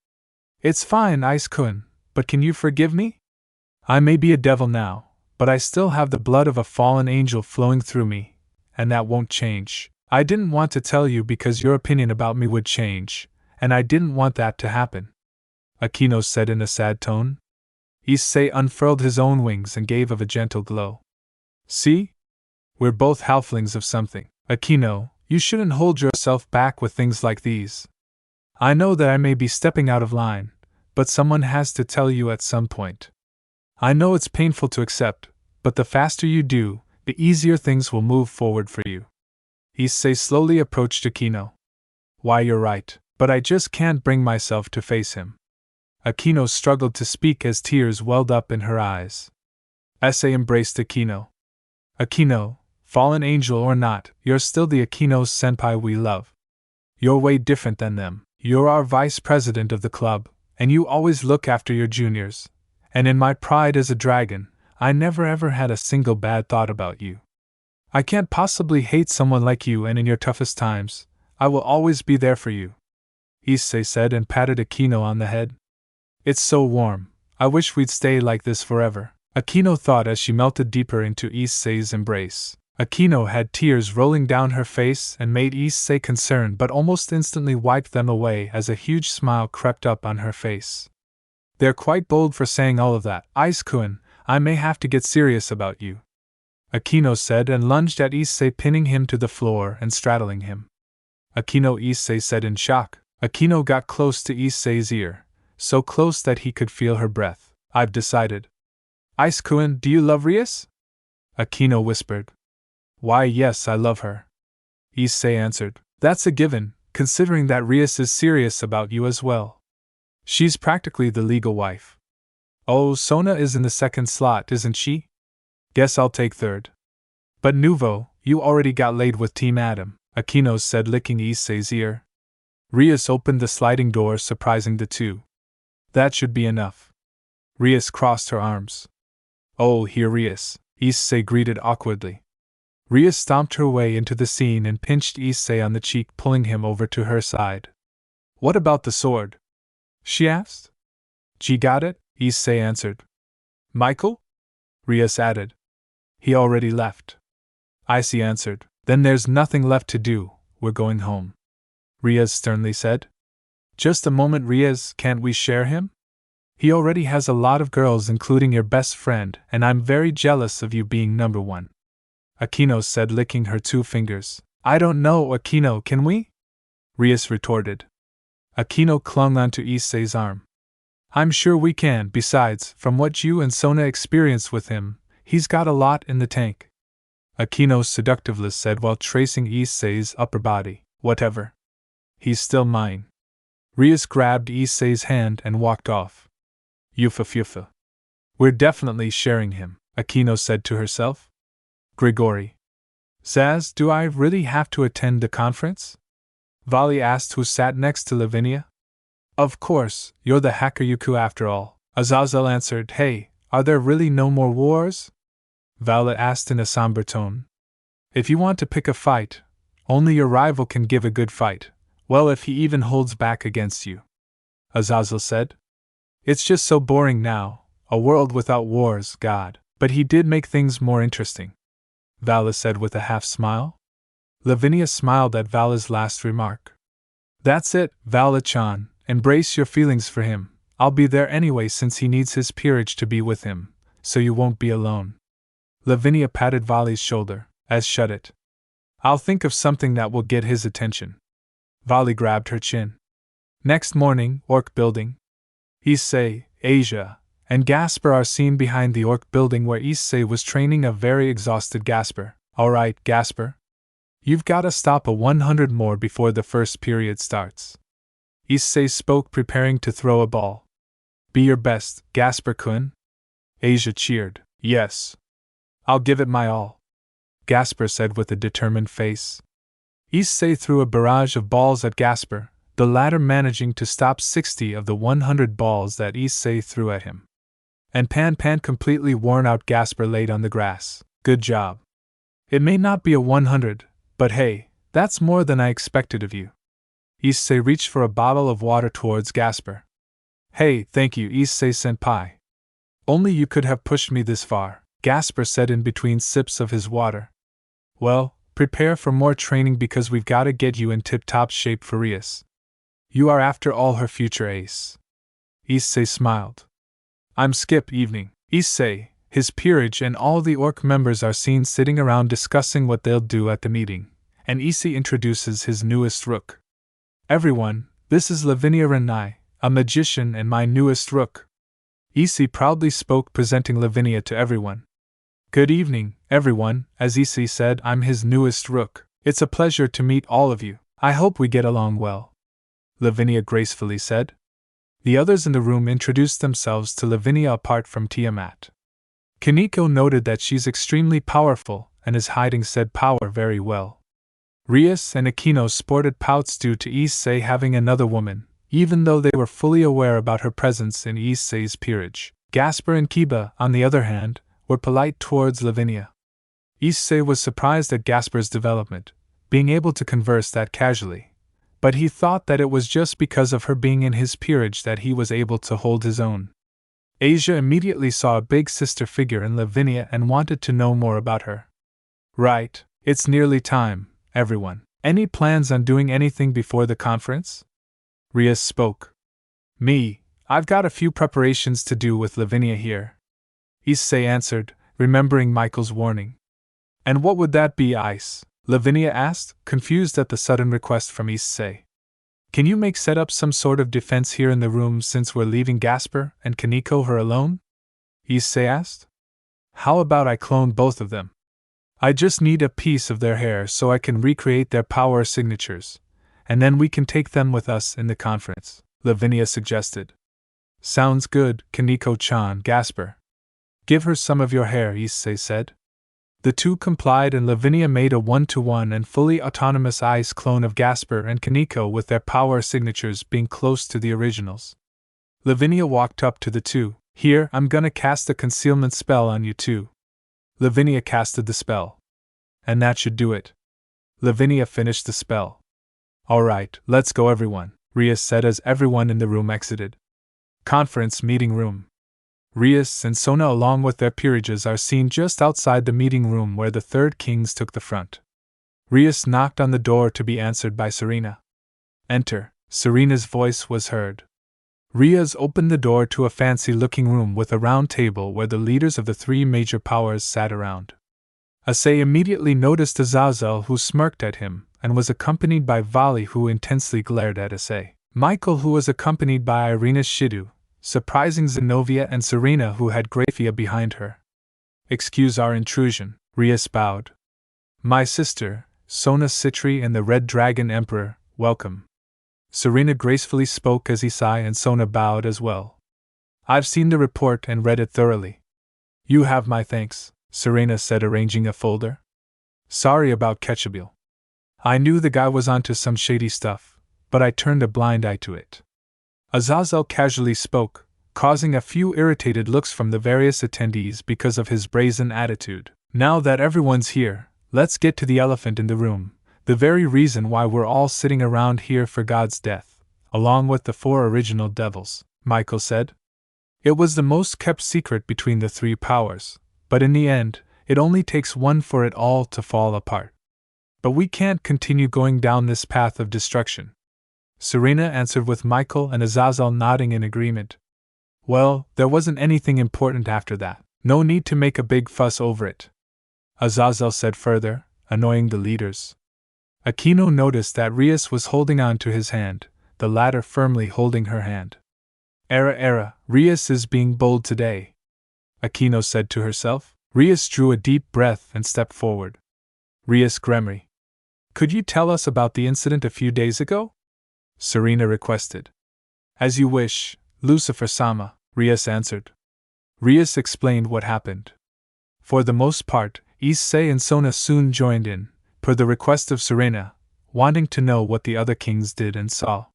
It's fine, Ice-kun, but can you forgive me? I may be a devil now, but I still have the blood of a fallen angel flowing through me, and that won't change. I didn't want to tell you because your opinion about me would change, and I didn't want that to happen. Aquino said in a sad tone. Issei unfurled his own wings and gave of a gentle glow. See? We're both halflings of something. Akino, you shouldn't hold yourself back with things like these. I know that I may be stepping out of line, but someone has to tell you at some point. I know it's painful to accept, but the faster you do, the easier things will move forward for you. Issei slowly approached Akino. Why, you're right, but I just can't bring myself to face him. Akino struggled to speak as tears welled up in her eyes. Issei embraced Akino. Akino, fallen angel or not, you're still the Akino senpai we love. You're way different than them. You're our vice president of the club, and you always look after your juniors. And in my pride as a dragon, I never ever had a single bad thought about you. I can't possibly hate someone like you, and in your toughest times, I will always be there for you. Issei said and patted Akino on the head. It's so warm. I wish we'd stay like this forever, Akino thought as she melted deeper into Issei's embrace. Akino had tears rolling down her face and made Issei concerned, but almost instantly wiped them away as a huge smile crept up on her face. They're quite bold for saying all of that. Ice-kun, I may have to get serious about you, Akino said and lunged at Issei, pinning him to the floor and straddling him. Akino, Issei said in shock. Akino got close to Issei's ear, so close that he could feel her breath. I've decided. Ice-kun, do you love Rias? Akino whispered. Why, yes, I love her, Issei answered. That's a given, considering that Rias is serious about you as well. She's practically the legal wife. Oh, Sona is in the second slot, isn't she? Guess I'll take third. But Nuvo, you already got laid with Team Adam, Akino said, licking Issei's ear. Rias opened the sliding door, surprising the two. That should be enough. Rias crossed her arms. Oh, here Rias, Issei greeted awkwardly. Rias stomped her way into the scene and pinched Issei on the cheek, pulling him over to her side. What about the sword? She asked. G got it, Issei answered. Michael? Rias added. He already left. Issei answered. Then there's nothing left to do, we're going home, Rias sternly said. Just a moment, Rias, can't we share him? He already has a lot of girls, including your best friend, and I'm very jealous of you being number one, Akino said, licking her 2 fingers. I don't know, Akino, can we? Rias retorted. Akino clung onto Issei's arm. I'm sure we can. Besides, from what you and Sona experienced with him, he's got a lot in the tank, Akino seductively said while tracing Issei's upper body. Whatever. He's still mine. Rias grabbed Issei's hand and walked off. Yufa. We're definitely sharing him, Akino said to herself. Grigori. Zaz, do I really have to attend the conference? Vali asked, who sat next to Lavinia. Of course, you're the hacker Yuku after all, Azazel answered. Hey, are there really no more wars? Vala asked in a somber tone. If you want to pick a fight, only your rival can give a good fight. Well, if he even holds back against you, Azazel said. It's just so boring now, a world without wars, God. But he did make things more interesting, Vala said with a half smile. Lavinia smiled at Vala's last remark. That's it, Vala-chan, embrace your feelings for him. I'll be there anyway since he needs his peerage to be with him, so you won't be alone. Lavinia patted Vali's shoulder, as shut it. I'll think of something that will get his attention. Vali grabbed her chin. Next morning, Orc Building. Issei, Asia, and Gasper are seen behind the Orc Building where Issei was training a very exhausted Gasper. Alright, Gasper. You've gotta stop a 100 more before the first period starts. Issei spoke, preparing to throw a ball. Be your best, Gasper-kun. Asia cheered. Yes. I'll give it my all, Gasper said with a determined face. Issei threw a barrage of balls at Gasper, the latter managing to stop 60 of the 100 balls that Issei threw at him. And Pan completely worn out Gasper laid on the grass. Good job. It may not be a 100, but hey, that's more than I expected of you. Issei reached for a bottle of water towards Gasper. Hey, thank you, Issei-senpai. Only you could have pushed me this far, Gasper said in between sips of his water. Well, prepare for more training because we've gotta get you in tip-top shape for Rias. You are after all her future ace. Issei smiled. I'm Skip Evening. Issei, His peerage and all the orc members are seen sitting around discussing what they'll do at the meeting, and Issei introduces his newest rook. Everyone, this is Lavinia Renai, a magician and my newest rook. Issei proudly spoke, presenting Lavinia to everyone. Good evening, everyone, as Issei said, I'm his newest rook. It's a pleasure to meet all of you. I hope we get along well, Lavinia gracefully said. The others in the room introduced themselves to Lavinia apart from Tiamat. Kaneko noted that she's extremely powerful and is hiding said power very well. Rias and Aquino sported pouts due to Issei having another woman, even though they were fully aware about her presence in Issei's peerage. Gasper and Kiba, on the other hand, were polite towards Lavinia. Issei was surprised at Gasper's development, being able to converse that casually, but he thought that it was just because of her being in his peerage that he was able to hold his own. Asia immediately saw a big sister figure in Lavinia and wanted to know more about her. Right, it's nearly time, everyone. Any plans on doing anything before the conference? Rias spoke. Me, I've got a few preparations to do with Lavinia here, Issei answered, remembering Michael's warning. And what would that be, Ice? Lavinia asked, confused at the sudden request from Issei. Can you set up some sort of defense here in the room since we're leaving Gasper and Kaneko her alone? Issei asked. How about I clone both of them? I just need a piece of their hair so I can recreate their power signatures, and then we can take them with us in the conference, Lavinia suggested. Sounds good, Kaneko-chan. Gasper. Give her some of your hair, Issei said. The two complied and Lavinia made a one-to-one and fully autonomous ice clone of Gasper and Kaneko with their power signatures being close to the originals. Lavinia walked up to the two. Here, I'm gonna cast a concealment spell on you two. Lavinia casted the spell. And that should do it. Lavinia finished the spell. Alright, let's go everyone, Rias said as everyone in the room exited. Conference meeting room. Rias and Sona along with their peerages are seen just outside the meeting room where the third kings took the front. Rias knocked on the door to be answered by Serena. Enter, Serena's voice was heard. Rias opened the door to a fancy-looking room with a round table where the leaders of the three major powers sat around. Issei immediately noticed Azazel, who smirked at him, and was accompanied by Vali, who intensely glared at Issei. Michael, who was accompanied by Irina Shidu, surprising Zenobia and Serena, who had Graphia behind her. Excuse our intrusion, Rias bowed. My sister, Sona Citri and the Red Dragon Emperor, welcome. Serena gracefully spoke as Issei and Sona bowed as well. I've seen the report and read it thoroughly. You have my thanks, Serena said, arranging a folder. Sorry about Ketchabil. I knew the guy was onto some shady stuff, but I turned a blind eye to it. Azazel casually spoke, causing a few irritated looks from the various attendees because of his brazen attitude. Now that everyone's here, let's get to the elephant in the room, the very reason why we're all sitting around here for God's death, along with the 4 original devils, Michael said. It was the most kept secret between the 3 powers, but in the end, it only takes one for it all to fall apart. But we can't continue going down this path of destruction, Serena answered, with Michael and Azazel nodding in agreement. Well, there wasn't anything important after that. No need to make a big fuss over it, Azazel said further, annoying the leaders. Aquino noticed that Rias was holding on to his hand, the latter firmly holding her hand. Era, Rias is being bold today, Aquino said to herself. Rias drew a deep breath and stepped forward. Rias Gremory. Could you tell us about the incident a few days ago? Serena requested. As you wish, Lucifer-sama, Rias answered. Rias explained what happened. For the most part, Issei and Sona soon joined in, per the request of Serena, wanting to know what the other kings did and saw.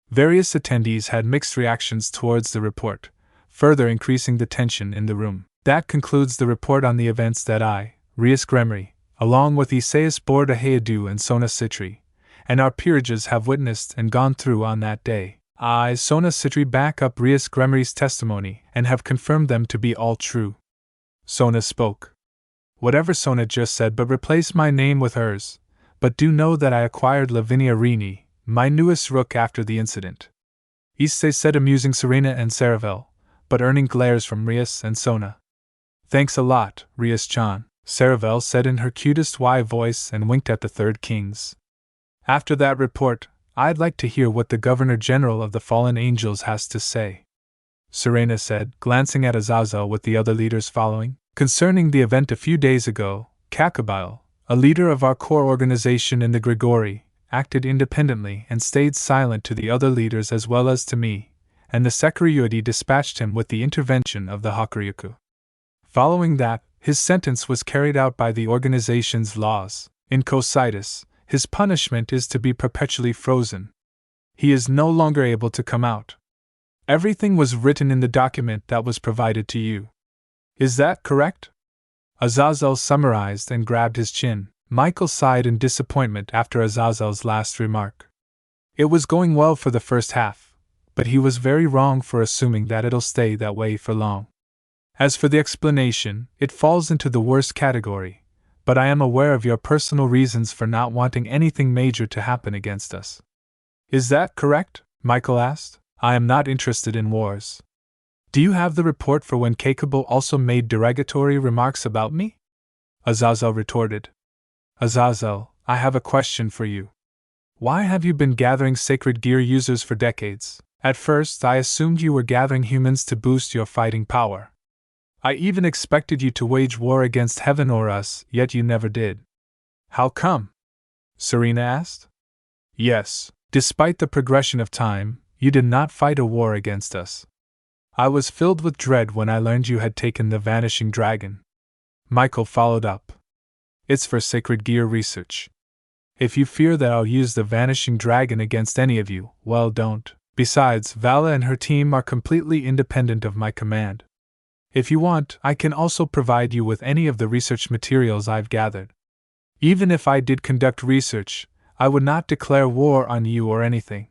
Various attendees had mixed reactions towards the report, further increasing the tension in the room. That concludes the report on the events that I, Rias Gremory, along with Issei Hyoudou and Sona Citri, and our peerages have witnessed and gone through on that day. I, Sona Citri, back up Rias Gremory's testimony and have confirmed them to be all true. Sona spoke. Whatever Sona just said, but replace my name with hers. But do know that I acquired Lavinia Rini, my newest rook, after the incident. Issei said, amusing Serena and Saravel, but earning glares from Rias and Sona. Thanks a lot, Rias-chan, Saravel said in her cutest Y voice and winked at the third kings. After that report, I'd like to hear what the Governor General of the Fallen Angels has to say. Serena said, glancing at Azazel with the other leaders following. Concerning the event a few days ago, Kakabile, a leader of our core organization in the Grigori, acted independently and stayed silent to the other leaders as well as to me, and the Sekiryuji dispatched him with the intervention of the Hakuryuku. Following that, his sentence was carried out by the organization's laws. In Cocytus, his punishment is to be perpetually frozen. He is no longer able to come out. Everything was written in the document that was provided to you. Is that correct? Azazel summarized and grabbed his chin. Michael sighed in disappointment after Azazel's last remark. It was going well for the first half, but he was very wrong for assuming that it'll stay that way for long. As for the explanation, it falls into the worst category, but I am aware of your personal reasons for not wanting anything major to happen against us. Is that correct? Michael asked. I am not interested in wars. Do you have the report for when Kakabo also made derogatory remarks about me? Azazel retorted. Azazel, I have a question for you. Why have you been gathering sacred gear users for decades? At first, I assumed you were gathering humans to boost your fighting power. I even expected you to wage war against heaven or us, yet you never did. How come? Serena asked. Yes, despite the progression of time, you did not fight a war against us. I was filled with dread when I learned you had taken the Vanishing Dragon. Michael followed up. It's for sacred gear research. If you fear that I'll use the Vanishing Dragon against any of you, well, don't. Besides, Vala and her team are completely independent of my command. If you want, I can also provide you with any of the research materials I've gathered. Even if I did conduct research, I would not declare war on you or anything.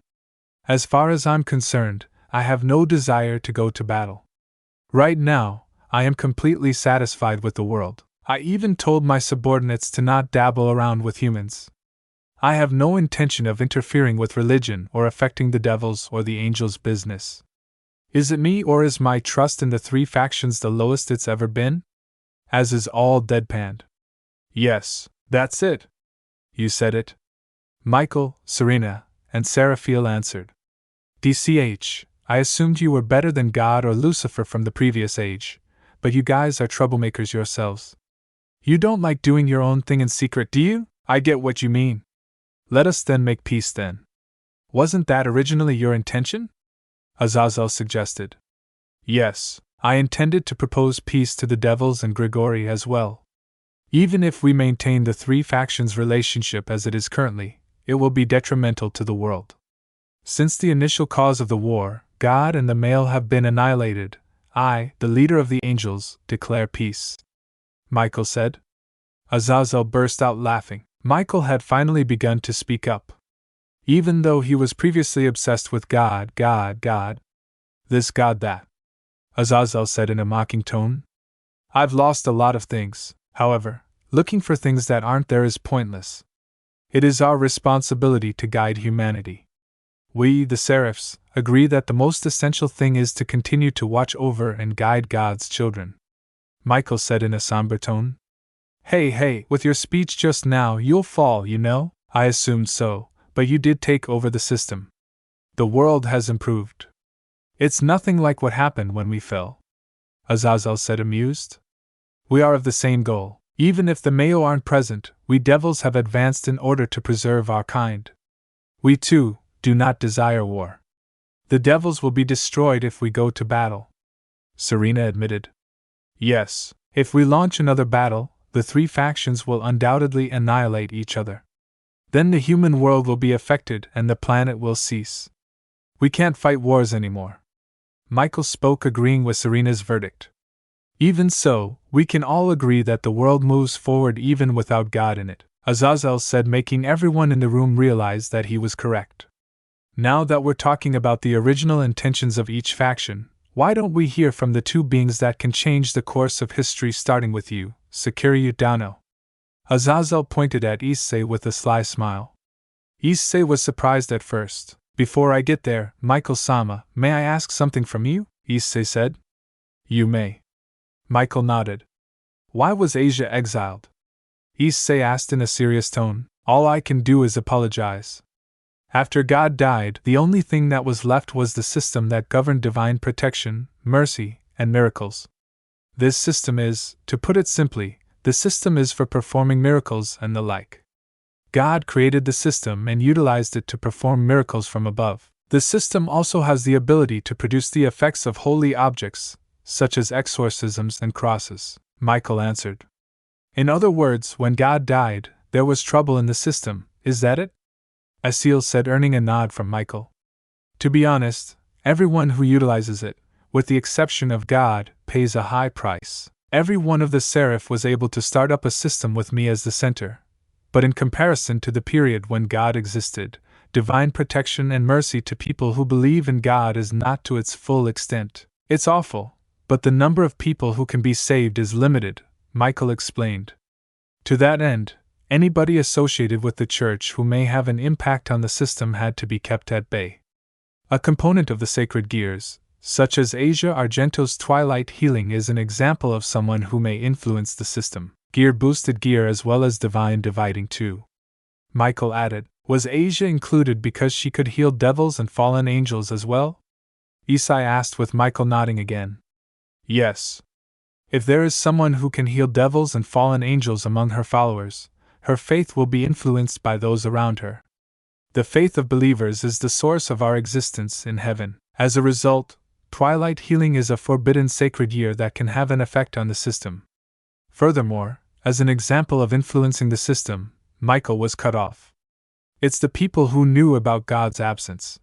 As far as I'm concerned, I have no desire to go to battle. Right now, I am completely satisfied with the world. I even told my subordinates to not dabble around with humans. I have no intention of interfering with religion or affecting the devil's or the angel's business. Is it me or is my trust in the three factions the lowest it's ever been? As is all deadpanned. Yes, that's it. You said it. Michael, Serena, and Seraphiel answered. DCH, I assumed you were better than God or Lucifer from the previous age, but you guys are troublemakers yourselves. You don't like doing your own thing in secret, do you? I get what you mean. Let us then make peace then. Wasn't that originally your intention? Azazel suggested. Yes, I intended to propose peace to the devils and Grigori as well. Even if we maintain the three factions' relationship as it is currently, it will be detrimental to the world. Since the initial cause of the war, God and the male have been annihilated, I, the leader of the angels, declare peace. Michael said. Azazel burst out laughing. Michael had finally begun to speak up. Even though he was previously obsessed with God, this God that. Azazel said in a mocking tone. I've lost a lot of things, however, looking for things that aren't there is pointless. It is our responsibility to guide humanity. We, the Seraphs, agree that the most essential thing is to continue to watch over and guide God's children. Michael said in a somber tone. Hey, with your speech just now you'll fall, you know? I assumed so, but you did take over the system. The world has improved. It's nothing like what happened when we fell. Azazel said amused. We are of the same goal. Even if the Mayo aren't present, we devils have advanced in order to preserve our kind. We too do not desire war. The devils will be destroyed if we go to battle. Serena admitted. Yes, if we launch another battle, the three factions will undoubtedly annihilate each other. Then the human world will be affected and the planet will cease. We can't fight wars anymore. Michael spoke, agreeing with Serena's verdict. Even so, we can all agree that the world moves forward even without God in it, Azazel said, making everyone in the room realize that he was correct. Now that we're talking about the original intentions of each faction, why don't we hear from the two beings that can change the course of history, starting with you, Sekiryuji Dano? Azazel pointed at Issei with a sly smile. Issei was surprised at first. Before I get there, Michael-sama, may I ask something from you? Issei said. You may. Michael nodded. Why was Asia exiled? Issei asked in a serious tone. All I can do is apologize. After God died, the only thing that was left was the system that governed divine protection, mercy, and miracles. This system is, to put it simply, the system is for performing miracles and the like. God created the system and utilized it to perform miracles from above. The system also has the ability to produce the effects of holy objects, such as exorcisms and crosses, Michael answered. In other words, when God died, there was trouble in the system, is that it? Issei said, earning a nod from Michael. To be honest, everyone who utilizes it, with the exception of God, pays a high price. Every one of the Seraph was able to start up a system with me as the center. But in comparison to the period when God existed, divine protection and mercy to people who believe in God is not to its full extent. It's awful, but the number of people who can be saved is limited, Michael explained. To that end, anybody associated with the church who may have an impact on the system had to be kept at bay. A component of the sacred gears, such as Asia Argento's twilight healing, is an example of someone who may influence the system. Gear boosted gear as well as divine dividing too. Michael added, was Asia included because she could heal devils and fallen angels as well? Issei asked with Michael nodding again. Yes. If there is someone who can heal devils and fallen angels among her followers, her faith will be influenced by those around her. The faith of believers is the source of our existence in heaven. As a result, twilight healing is a forbidden sacred year that can have an effect on the system. Furthermore, as an example of influencing the system, Michael was cut off. It's the people who knew about God's absence.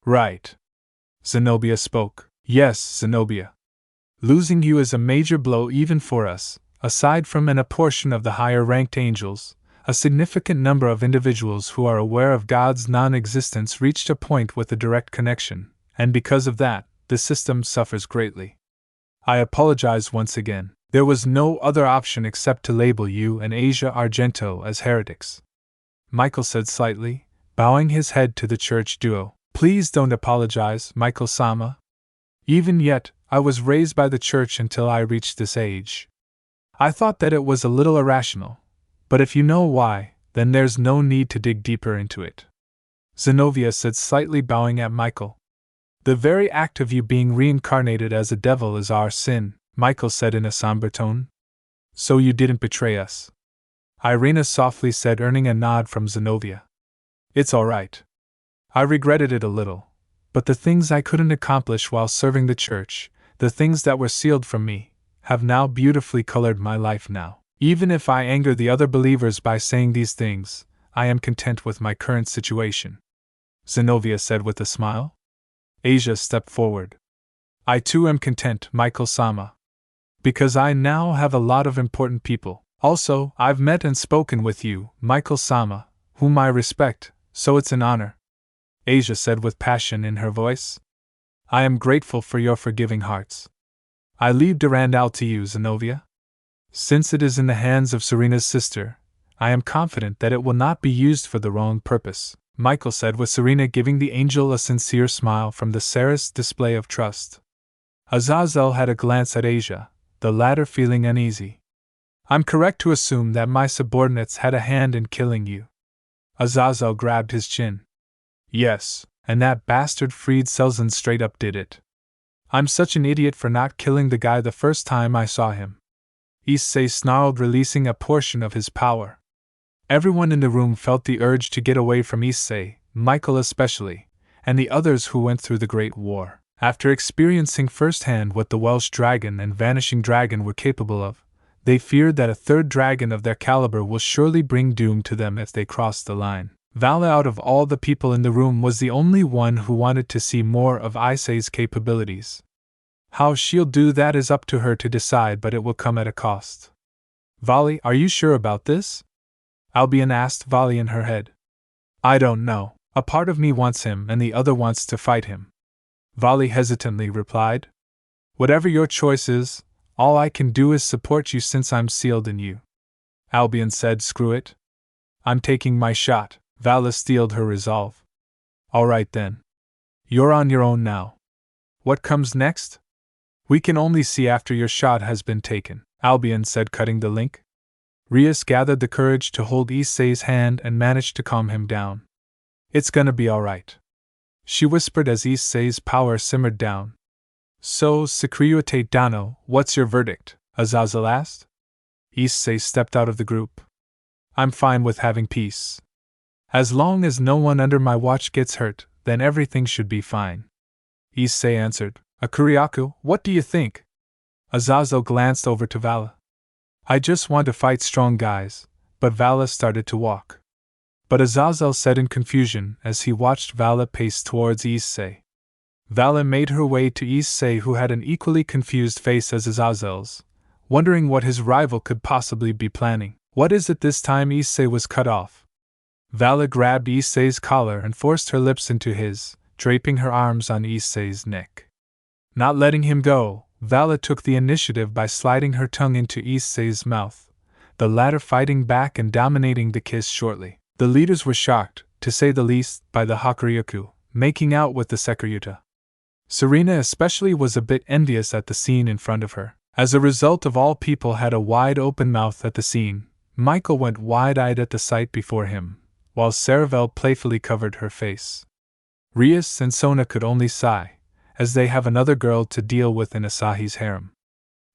Right. Zenobia spoke. Yes, Zenobia. Losing you is a major blow even for us. Aside from a portion of the higher-ranked angels, a significant number of individuals who are aware of God's non-existence reached a point with a direct connection, and because of that, the system suffers greatly. I apologize once again. There was no other option except to label you and Asia Argento as heretics. Michael said slightly, bowing his head to the church duo. Please don't apologize, Michael-sama. Even yet, I was raised by the church until I reached this age. I thought that it was a little irrational, but if you know why, then there's no need to dig deeper into it. Zenobia said, slightly bowing at Michael. The very act of you being reincarnated as a devil is our sin, Michael said in a somber tone. So you didn't betray us. Irina softly said, earning a nod from Zenobia. It's all right. I regretted it a little, but the things I couldn't accomplish while serving the church, the things that were sealed from me, have now beautifully colored my life now. Even if I anger the other believers by saying these things, I am content with my current situation. Zenobia said with a smile. Asia stepped forward. I too am content, Michael-sama. Because I now have a lot of important people. Also, I've met and spoken with you, Michael-sama, whom I respect, so it's an honor. Asia said with passion in her voice. I am grateful for your forgiving hearts. I leave Durandal to you, Zenobia. Since it is in the hands of Serena's sister, I am confident that it will not be used for the wrong purpose, Michael said with Serena giving the angel a sincere smile from the Seraph's display of trust. Azazel had a glance at Asia, the latter feeling uneasy. I'm correct to assume that my subordinates had a hand in killing you. Azazel grabbed his chin. Yes, and that bastard Fried Selzen straight up did it. I'm such an idiot for not killing the guy the first time I saw him. Issei snarled, releasing a portion of his power. Everyone in the room felt the urge to get away from Issei, Michael especially, and the others who went through the Great War. After experiencing firsthand what the Welsh dragon and vanishing dragon were capable of, they feared that a third dragon of their caliber will surely bring doom to them if they crossed the line. Vala, out of all the people in the room, was the only one who wanted to see more of Issei's capabilities. How she'll do that is up to her to decide, but it will come at a cost. Vali, are you sure about this? Albion asked Vali in her head. I don't know. A part of me wants him and the other wants to fight him. Vali hesitantly replied. Whatever your choice is, all I can do is support you since I'm sealed in you. Albion said, screw it. I'm taking my shot. Vala steeled her resolve. All right then. You're on your own now. What comes next? We can only see after your shot has been taken, Albion said, cutting the link. Rias gathered the courage to hold Issei's hand and managed to calm him down. It's gonna be alright, she whispered as Issei's power simmered down. So, Securitate Dano, what's your verdict? Azazel asked. Issei stepped out of the group. I'm fine with having peace. As long as no one under my watch gets hurt, then everything should be fine. Issei answered. Akuriaku, what do you think? Azazel glanced over to Vala. I just want to fight strong guys, but Vala started to walk. But Azazel said in confusion as he watched Vala pace towards Issei. Vala made her way to Issei, who had an equally confused face as Azazel's, wondering what his rival could possibly be planning. What is it this time? Issei was cut off. Vala grabbed Issei's collar and forced her lips into his, draping her arms on Issei's neck. Not letting him go, Vala took the initiative by sliding her tongue into Issei's mouth, the latter fighting back and dominating the kiss shortly. The leaders were shocked, to say the least, by the Hakuryaku, making out with the Sekiryuta. Serena especially was a bit envious at the scene in front of her. As a result of all people had a wide open mouth at the scene, Michael went wide-eyed at the sight before him, while Saravel playfully covered her face. Rias and Sona could only sigh, as they have another girl to deal with in Asahi's harem.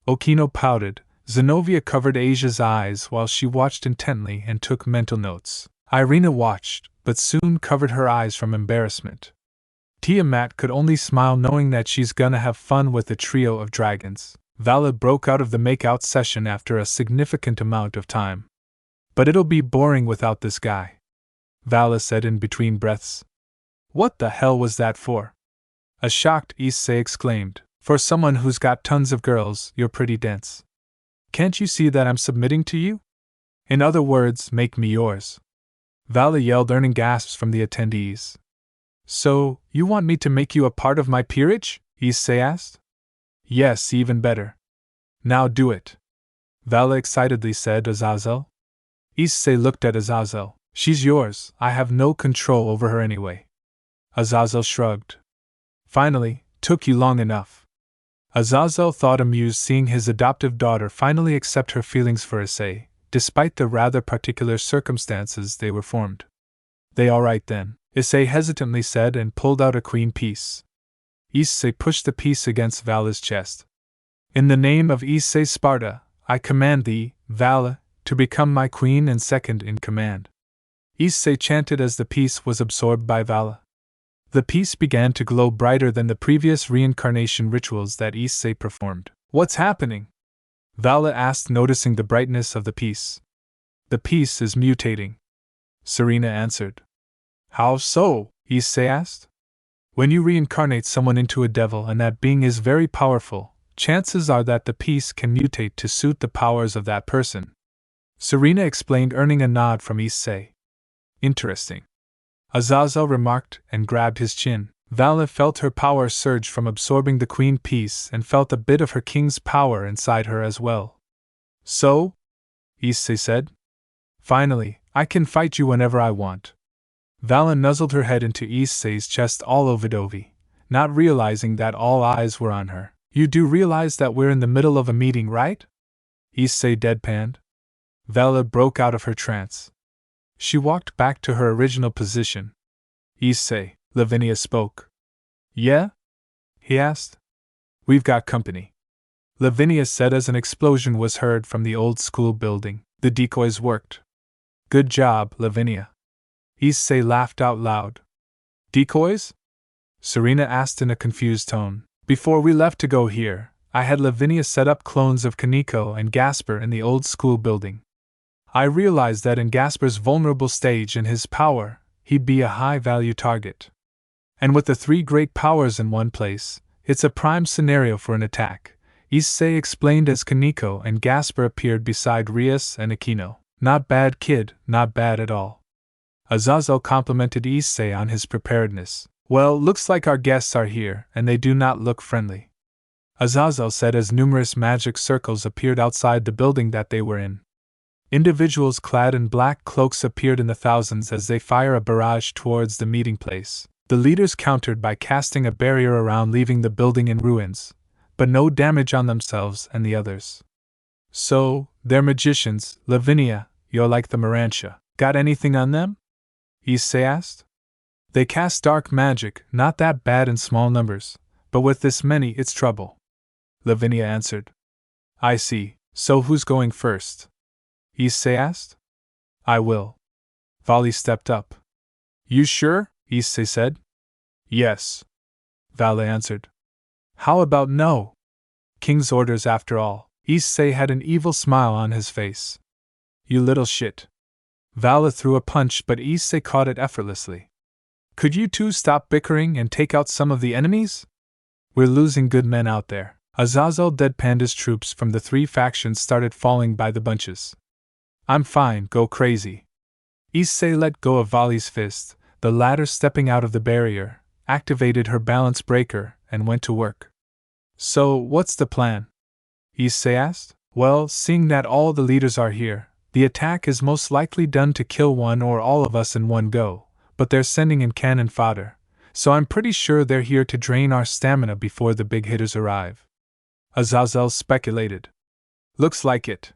Okino pouted. Zenobia covered Asia's eyes while she watched intently and took mental notes. Irina watched, but soon covered her eyes from embarrassment. Tiamat could only smile knowing that she's gonna have fun with the trio of dragons. Vala broke out of the make-out session after a significant amount of time. But it'll be boring without this guy, Vala said in between breaths. What the hell was that for? A shocked Issei exclaimed. For someone who's got tons of girls, you're pretty dense. Can't you see that I'm submitting to you? In other words, make me yours. Vala yelled, earning gasps from the attendees. So, you want me to make you a part of my peerage? Issei asked. Yes, even better. Now do it, Vala excitedly said. Azazel? Issei looked at Azazel. She's yours, I have no control over her anyway. Azazel shrugged. Finally, took you long enough. Azazel thought amused seeing his adoptive daughter finally accept her feelings for Issei, despite the rather particular circumstances they were formed. They all right then, Issei hesitantly said and pulled out a queen piece. Issei pushed the piece against Vala's chest. In the name of Issei Sparta, I command thee, Vala, to become my queen and second in command. Issei chanted as the piece was absorbed by Vala. The piece began to glow brighter than the previous reincarnation rituals that Issei performed. What's happening? Vala asked, noticing the brightness of the piece. The piece is mutating, Serena answered. How so? Issei asked. When you reincarnate someone into a devil and that being is very powerful, chances are that the piece can mutate to suit the powers of that person, Serena explained, earning a nod from Issei. Interesting, Azazel remarked and grabbed his chin. Vala felt her power surge from absorbing the queen piece and felt a bit of her king's power inside her as well. So? Issei said. Finally, I can fight you whenever I want. Vala nuzzled her head into Issei's chest all over-dovey, not realizing that all eyes were on her. You do realize that we're in the middle of a meeting, right? Issei deadpanned. Vala broke out of her trance. She walked back to her original position. Issei, Lavinia spoke. Yeah? He asked. We've got company, Lavinia said as an explosion was heard from the old school building. The decoys worked. Good job, Lavinia. Issei laughed out loud. Decoys? Serena asked in a confused tone. Before we left to go here, I had Lavinia set up clones of Kaneko and Gasper in the old school building. I realized that in Gasper's vulnerable stage in his power, he'd be a high-value target. And with the three great powers in one place, it's a prime scenario for an attack, Issei explained as Kaneko and Gasper appeared beside Rias and Aquino. Not bad, kid, not bad at all. Azazel complimented Issei on his preparedness. Well, looks like our guests are here, and they do not look friendly, Azazel said as numerous magic circles appeared outside the building that they were in. Individuals clad in black cloaks appeared in the thousands as they fire a barrage towards the meeting place. The leaders countered by casting a barrier around, leaving the building in ruins, but no damage on themselves and the others. So, they're magicians, Lavinia, you're like the Morantia. Got anything on them? Issei asked. They cast dark magic, not that bad in small numbers, but with this many it's trouble. Lavinia answered. I see, so who's going first? Issei asked. I will. Vali stepped up. You sure? Issei said. Yes. Vali answered. How about no? King's orders after all. Issei had an evil smile on his face. You little shit. Vala threw a punch, but Issei caught it effortlessly. Could you two stop bickering and take out some of the enemies? We're losing good men out there. Azazel deadpanned his troops from the three factions started falling by the bunches. I'm fine, go crazy. Issei let go of Vali's fist, the latter stepping out of the barrier, activated her balance breaker, and went to work. So, what's the plan? Issei asked. Well, seeing that all the leaders are here, the attack is most likely done to kill one or all of us in one go, but they're sending in cannon fodder, so I'm pretty sure they're here to drain our stamina before the big hitters arrive. Azazel speculated. Looks like it.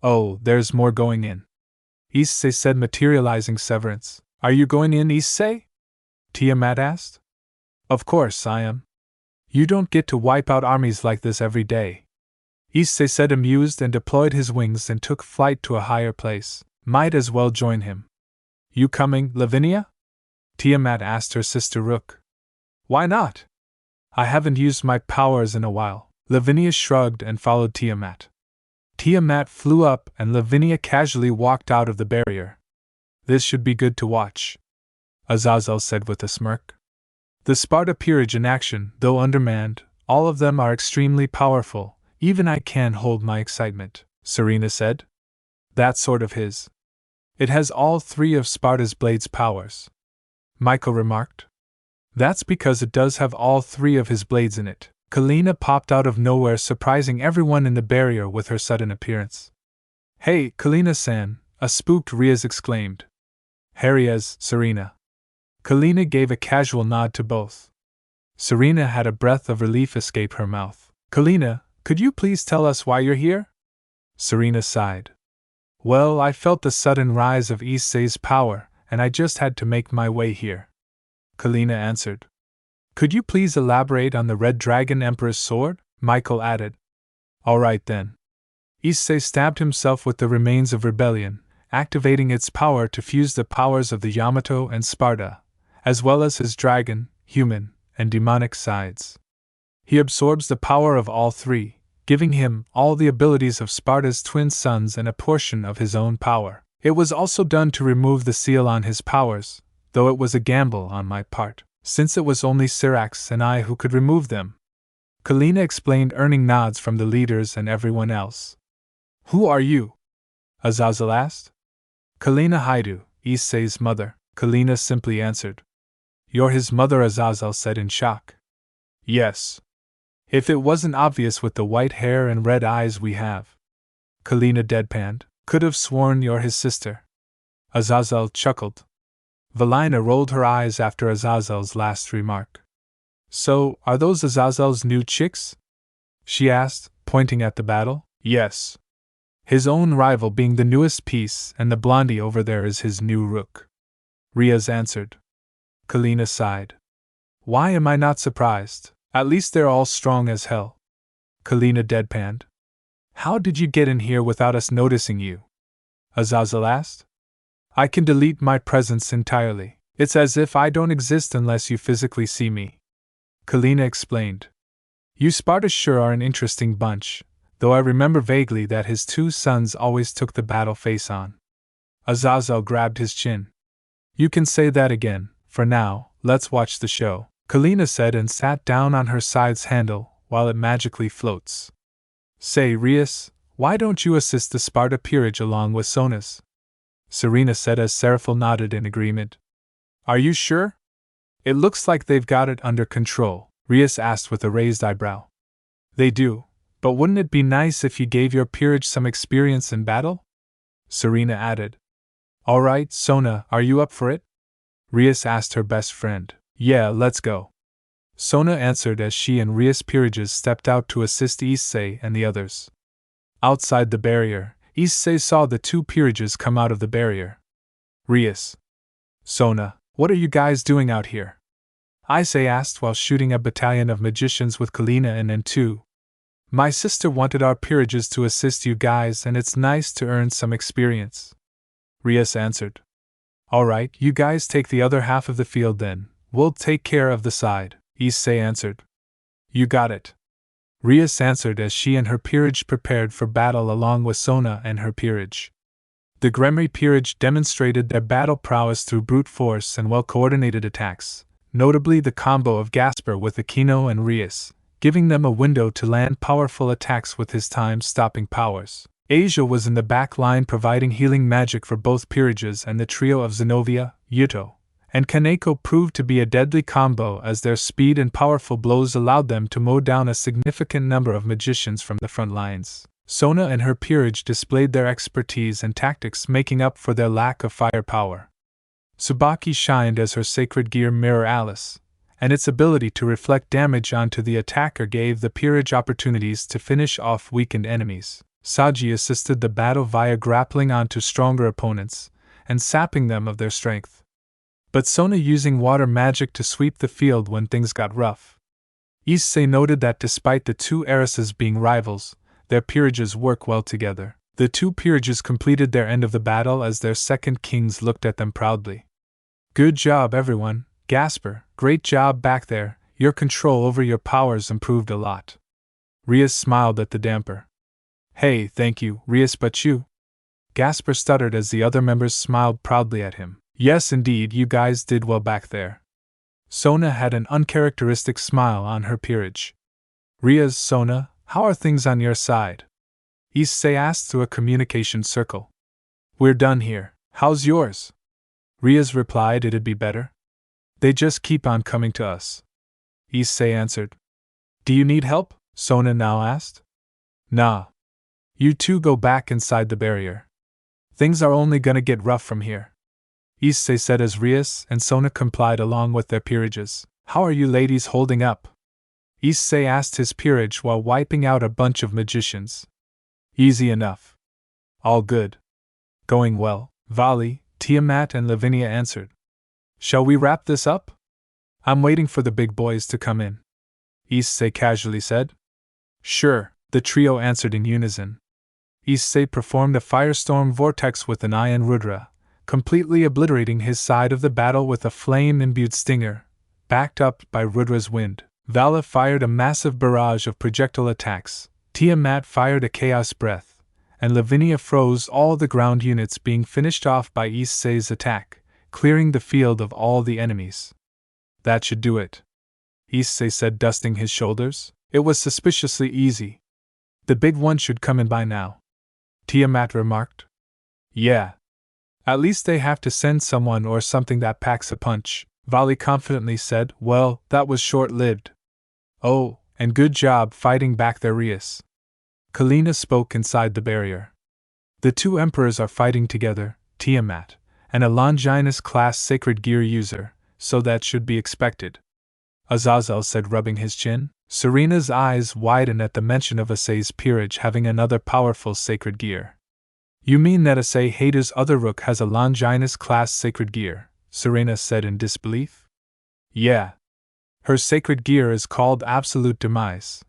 Oh, there's more going in. Issei said, materializing Severance. Are you going in, Issei? Tiamat asked. Of course I am. You don't get to wipe out armies like this every day. Issei said, amused, and deployed his wings and took flight to a higher place. Might as well join him. You coming, Lavinia? Tiamat asked her sister Rook. Why not? I haven't used my powers in a while. Lavinia shrugged and followed Tiamat. Tiamat flew up and Lavinia casually walked out of the barrier. This should be good to watch, Azazel said with a smirk. The Sparta peerage in action, though undermanned, all of them are extremely powerful. Even I can't hold my excitement, Serena said. That's sort of his. It has all three of Sparta's blades' powers, Michael remarked. That's because it does have all three of his blades in it. Kalina popped out of nowhere, surprising everyone in the barrier with her sudden appearance. Hey, Kalina-san, a spooked Riaz exclaimed. Harriaz, Serena. Kalina gave a casual nod to both. Serena had a breath of relief escape her mouth. Kalina, could you please tell us why you're here? Serena sighed. Well, I felt the sudden rise of Issei's power, and I just had to make my way here. Kalina answered. Could you please elaborate on the Red Dragon Emperor's sword? Michael added. All right then. Issei stabbed himself with the remains of rebellion, activating its power to fuse the powers of the Yamato and Sparta, as well as his dragon, human, and demonic sides. He absorbs the power of all three, giving him all the abilities of Sparta's twin sons and a portion of his own power. It was also done to remove the seal on his powers, though it was a gamble on my part, since it was only Sirzechs and I who could remove them. Kalina explained, earning nods from the leaders and everyone else. Who are you? Azazel asked. Kalina Hyoudou, Issei's mother, Kalina simply answered. You're his mother, Azazel said in shock. Yes. If it wasn't obvious with the white hair and red eyes we have. Kalina deadpanned. Could have sworn you're his sister. Azazel chuckled. Valina rolled her eyes after Azazel's last remark. So, are those Azazel's new chicks? She asked, pointing at the battle. Yes. His own rival being the newest piece, and the blondie over there is his new rook. Riaz answered. Kalina sighed. Why am I not surprised? At least they're all strong as hell. Kalina deadpanned. How did you get in here without us noticing you? Azazel asked. I can delete my presence entirely. It's as if I don't exist unless you physically see me. Kalina explained. You Sparta sure are an interesting bunch, though I remember vaguely that his two sons always took the battle face on. Azazel grabbed his chin. You can say that again. For now, let's watch the show, Kalina said and sat down on her side's handle while it magically floats. Say, Riaz, why don't you assist the Sparta peerage along with Sonas? Serena said as Seraphil nodded in agreement. Are you sure? It looks like they've got it under control, Riaz asked with a raised eyebrow. They do, but wouldn't it be nice if you gave your peerage some experience in battle? Serena added. All right, Sona, are you up for it? Riaz asked her best friend. Yeah, let's go. Sona answered as she and Rias peerages stepped out to assist Issei and the others. Outside the barrier, Issei saw the two peerages come out of the barrier. Rias. Sona, what are you guys doing out here? Issei asked while shooting a battalion of magicians with Kalina and N2. My sister wanted our peerages to assist you guys, and it's nice to earn some experience. Rias answered. Alright, you guys take the other half of the field then. We'll take care of the side, Issei answered. You got it. Rias answered as she and her peerage prepared for battle along with Sona and her peerage. The Gremry peerage demonstrated their battle prowess through brute force and well-coordinated attacks, notably the combo of Gasper with Aquino and Rias, giving them a window to land powerful attacks with his time-stopping powers. Asia was in the back line providing healing magic for both peerages, and the trio of Zenobia, Yuto, and Kaneko proved to be a deadly combo as their speed and powerful blows allowed them to mow down a significant number of magicians from the front lines. Sona and her peerage displayed their expertise and tactics, making up for their lack of firepower. Tsubaki shined as her sacred gear Mirror Alice, and its ability to reflect damage onto the attacker gave the peerage opportunities to finish off weakened enemies. Saji assisted the battle via grappling onto stronger opponents and sapping them of their strength. But Sona using water magic to sweep the field when things got rough. Issei noted that despite the two heiresses being rivals, their peerages work well together. The two peerages completed their end of the battle as their second kings looked at them proudly. Good job everyone, Gasper, great job back there, your control over your powers improved a lot. Rias smiled at the damper. Hey, thank you, Rias, but you? Gasper stuttered as the other members smiled proudly at him. Yes, indeed, you guys did well back there. Sona had an uncharacteristic smile on her peerage. Rias, Sona, how are things on your side? Issei asked through a communication circle. We're done here. How's yours? Rias replied it'd be better. They just keep on coming to us. Issei answered. Do you need help? Sona now asked. Nah. You two go back inside the barrier. Things are only gonna get rough from here. Issei said as Rias and Sona complied along with their peerages. How are you ladies holding up? Issei asked his peerage while wiping out a bunch of magicians. Easy enough. All good. Going well, Vali, Tiamat and Lavinia answered. Shall we wrap this up? I'm waiting for the big boys to come in. Issei casually said. Sure, the trio answered in unison. Issei performed a firestorm vortex with an Iron Rudra, completely obliterating his side of the battle with a flame-imbued stinger, backed up by Rudra's wind. Vala fired a massive barrage of projectile attacks, Tiamat fired a chaos breath, and Lavinia froze all the ground units, being finished off by Issei's attack, clearing the field of all the enemies. That should do it, Issei said, dusting his shoulders. It was suspiciously easy. The big one should come in by now, Tiamat remarked. Yeah. At least they have to send someone or something that packs a punch, Vali confidently said. Well, that was short-lived. Oh, and good job fighting back there, Rias. Kalina spoke inside the barrier. The two emperors are fighting together, Tiamat, and a Longinus-class sacred gear user, so that should be expected. Azazel said, rubbing his chin. Serena's eyes widened at the mention of Issei's peerage having another powerful sacred gear. You mean that Issei Hyoudu's other rook has a Longinus-class sacred gear? Serena said in disbelief. Yeah. Her sacred gear is called Absolute Demise.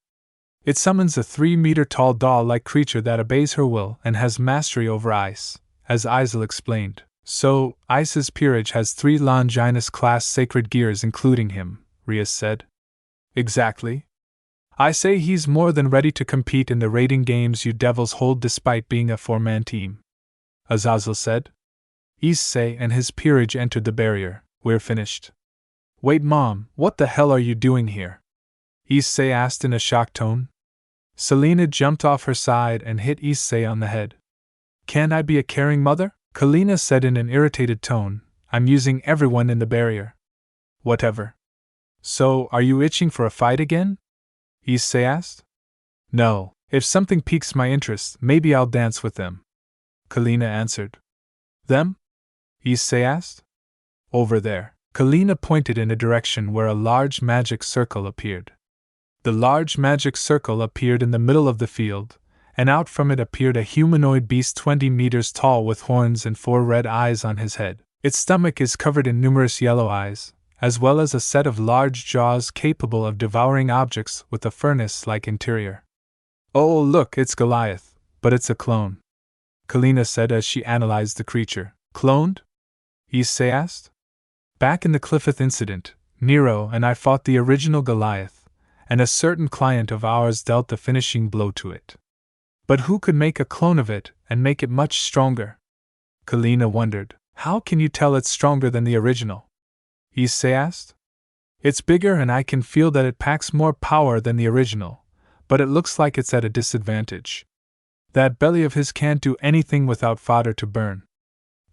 It summons a 3-meter-tall doll-like creature that obeys her will and has mastery over ice, as Isel explained. So, Ice's peerage has 3 Longinus-class sacred gears including him, Rias said. Exactly. I say he's more than ready to compete in the raiding games you devils hold despite being a 4-man team, Azazel said. Issei and his peerage entered the barrier. We're finished. Wait, Mom, what the hell are you doing here? Issei asked in a shocked tone. Selena jumped off her side and hit Issei on the head. Can't I be a caring mother? Kalina said in an irritated tone. I'm using everyone in the barrier. Whatever. So, are you itching for a fight again? Issei asked. No, if something piques my interest, maybe I'll dance with them. Kalina answered. Them? Issei asked. Over there, Kalina pointed in a direction where a large magic circle appeared. The large magic circle appeared in the middle of the field, and out from it appeared a humanoid beast 20 meters tall with horns and 4 red eyes on his head. Its stomach is covered in numerous yellow eyes, as well as a set of large jaws capable of devouring objects with a furnace-like interior. "Oh, look, it's Goliath, but it's a clone," Kalina said as she analyzed the creature. "Cloned?" Issei asked. "Back in the Cliffith incident, Nero and I fought the original Goliath, and a certain client of ours dealt the finishing blow to it. But who could make a clone of it and make it much stronger?" Kalina wondered. "How can you tell it's stronger than the original?" Issei asked. "It's bigger and I can feel that it packs more power than the original, but it looks like it's at a disadvantage. That belly of his can't do anything without fodder to burn,"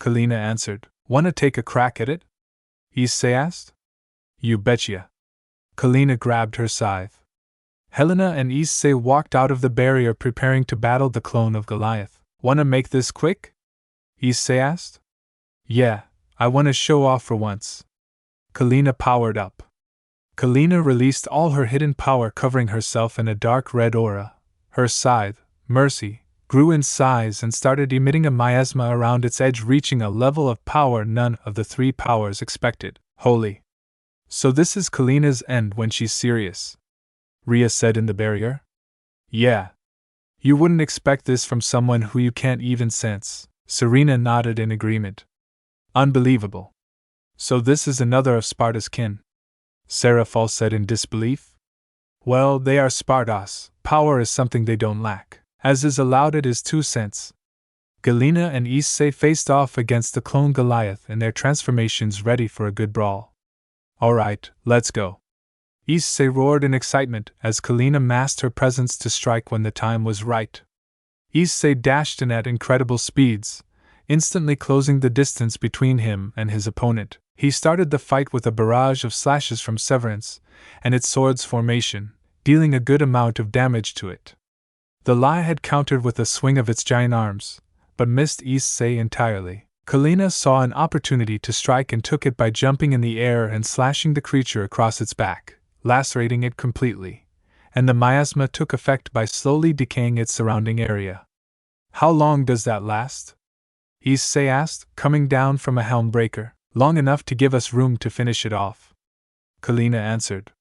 Kalina answered. "Wanna take a crack at it?" Issei asked. "You betcha." Kalina grabbed her scythe. Helena and Issei walked out of the barrier preparing to battle the clone of Goliath. "Wanna make this quick?" Issei asked. "Yeah, I wanna show off for once." Kalina powered up. Kalina released all her hidden power, covering herself in a dark red aura. Her scythe, Mercy, grew in size and started emitting a miasma around its edge, reaching a level of power none of the 3 powers expected. "Holy! So this is Kalina's end when she's serious," Ria said in the barrier. "Yeah. You wouldn't expect this from someone who you can't even sense." Serena nodded in agreement. "Unbelievable. So this is another of Sparta's kin?" Seraphol said in disbelief. "Well, they are Spartas. Power is something they don't lack, as is allowed at his 2 cents. Galina and Issei faced off against the clone Goliath in their transformations, ready for a good brawl. "Alright, let's go." Issei roared in excitement as Kalina masked her presence to strike when the time was right. Issei dashed in at incredible speeds, instantly closing the distance between him and his opponent. He started the fight with a barrage of slashes from Severance and its sword's formation, dealing a good amount of damage to it. The Lie had countered with a swing of its giant arms, but missed Issei entirely. Kalina saw an opportunity to strike and took it by jumping in the air and slashing the creature across its back, lacerating it completely, and the miasma took effect by slowly decaying its surrounding area. "How long does that last?" Issei asked, coming down from a helm breaker. "Long enough to give us room to finish it off," Kalina answered.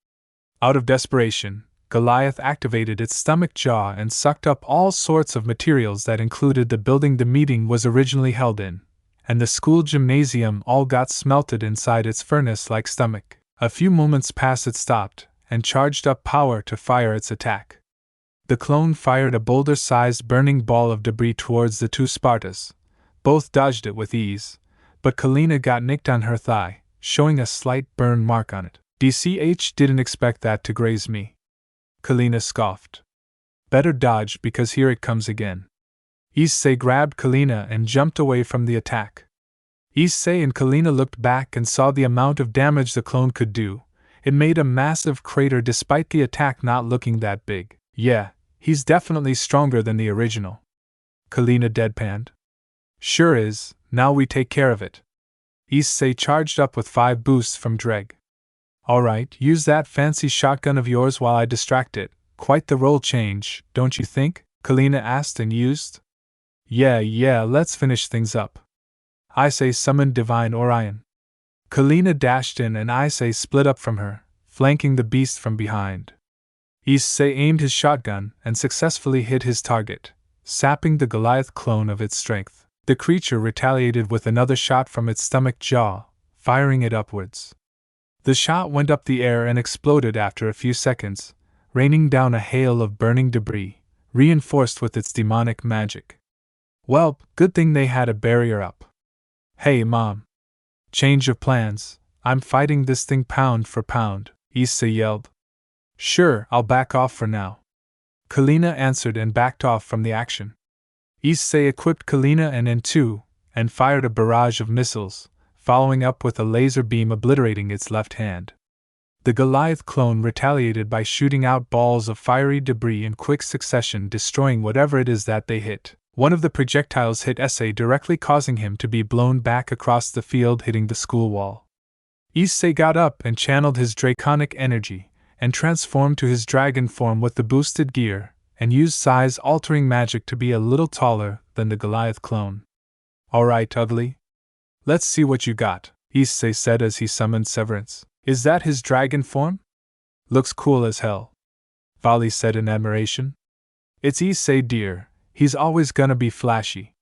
Out of desperation, Goliath activated its stomach jaw and sucked up all sorts of materials that included the building the meeting was originally held in, and the school gymnasium all got smelted inside its furnace-like stomach. A few moments passed, it stopped, and charged up power to fire its attack. The clone fired a boulder-sized burning ball of debris towards the 2 Spartas. Both dodged it with ease, but Kalina got nicked on her thigh, showing a slight burn mark on it. "DCH didn't expect that to graze me," Kalina scoffed. "Better dodge, because here it comes again." Issei grabbed Kalina and jumped away from the attack. Issei and Kalina looked back and saw the amount of damage the clone could do. It made a massive crater despite the attack not looking that big. "Yeah, he's definitely stronger than the original," Kalina deadpanned. "Sure is, now we take care of it." Issei charged up with 5 boosts from Dreg. "Alright, use that fancy shotgun of yours while I distract it. Quite the role change, don't you think?" Kalina asked and used. Yeah, let's finish things up." Issei summoned Divine Orion. Kalina dashed in and Issei split up from her, flanking the beast from behind. Issei aimed his shotgun and successfully hit his target, sapping the Goliath clone of its strength. The creature retaliated with another shot from its stomach jaw, firing it upwards. The shot went up the air and exploded after a few seconds, raining down a hail of burning debris, reinforced with its demonic magic. "Well, good thing they had a barrier up." "Hey, Mom. Change of plans. I'm fighting this thing pound for pound," Issei yelled. "Sure, I'll back off for now." Kalina answered and backed off from the action. Issei equipped Kalina and N2, and fired a barrage of missiles, following up with a laser beam obliterating its left hand. The Goliath clone retaliated by shooting out balls of fiery debris in quick succession, destroying whatever it is that they hit. One of the projectiles hit Issei directly, causing him to be blown back across the field, hitting the school wall. Issei got up and channeled his draconic energy, and transformed to his dragon form with the boosted gear, and used size-altering magic to be a little taller than the Goliath clone. Alright, ugly. Let's see what you got, Issei said as he summoned Severance. Is that his dragon form? Looks cool as hell, Vali said in admiration. It's Issei, dear, he's always gonna be flashy.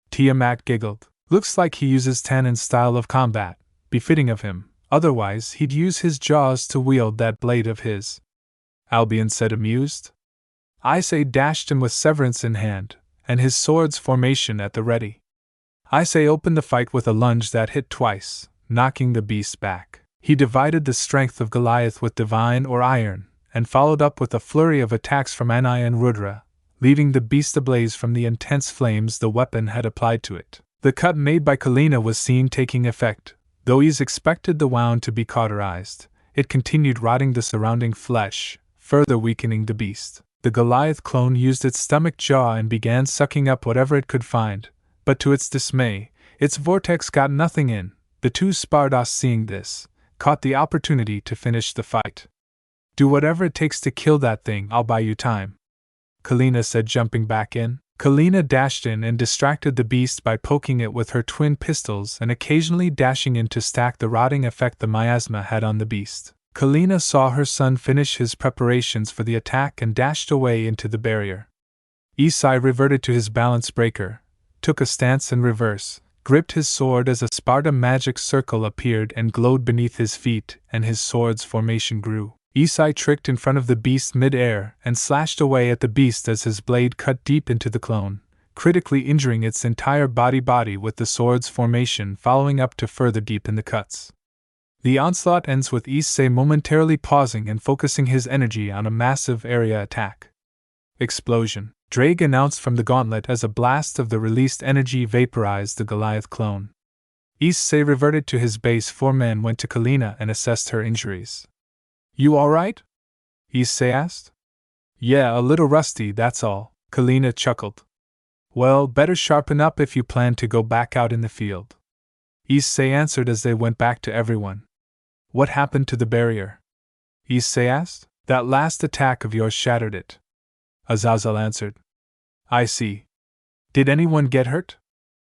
Tiamat giggled. Looks like he uses Tannen's style of combat, befitting of him, otherwise he'd use his jaws to wield that blade of his. Albion said amused. Issei dashed him with Severance in hand, and his sword's formation at the ready. Issei opened the fight with a lunge that hit twice, knocking the beast back. He divided the strength of Goliath with divine or iron, and followed up with a flurry of attacks from Anai and Rudra, leaving the beast ablaze from the intense flames the weapon had applied to it. The cut made by Kalina was seen taking effect. Though Ys expected the wound to be cauterized, it continued rotting the surrounding flesh, further weakening the beast. The Goliath clone used its stomach jaw and began sucking up whatever it could find, but to its dismay, its vortex got nothing in. The two Spardos, seeing this, caught the opportunity to finish the fight. Do whatever it takes to kill that thing, I'll buy you time, Kalina said, jumping back in. Kalina dashed in and distracted the beast by poking it with her twin pistols and occasionally dashing in to stack the rotting effect the miasma had on the beast. Kalina saw her son finish his preparations for the attack and dashed away into the barrier. Issei reverted to his balance breaker, took a stance in reverse, gripped his sword as a Sparta magic circle appeared and glowed beneath his feet, and his sword's formation grew. Issei tricked in front of the beast mid-air and slashed away at the beast as his blade cut deep into the clone, critically injuring its entire body with the sword's formation following up to further deepen the cuts. The onslaught ends with Issei momentarily pausing and focusing his energy on a massive area attack. Explosion, Drake announced from the gauntlet as a blast of the released energy vaporized the Goliath clone. Issei reverted to his base. 4 men went to Kalina and assessed her injuries. You alright? Issei asked. Yeah, a little rusty, that's all, Kalina chuckled. Well, better sharpen up if you plan to go back out in the field, Issei answered as they went back to everyone. What happened to the barrier? Issei asked. That last attack of yours shattered it, Azazel answered. I see. Did anyone get hurt?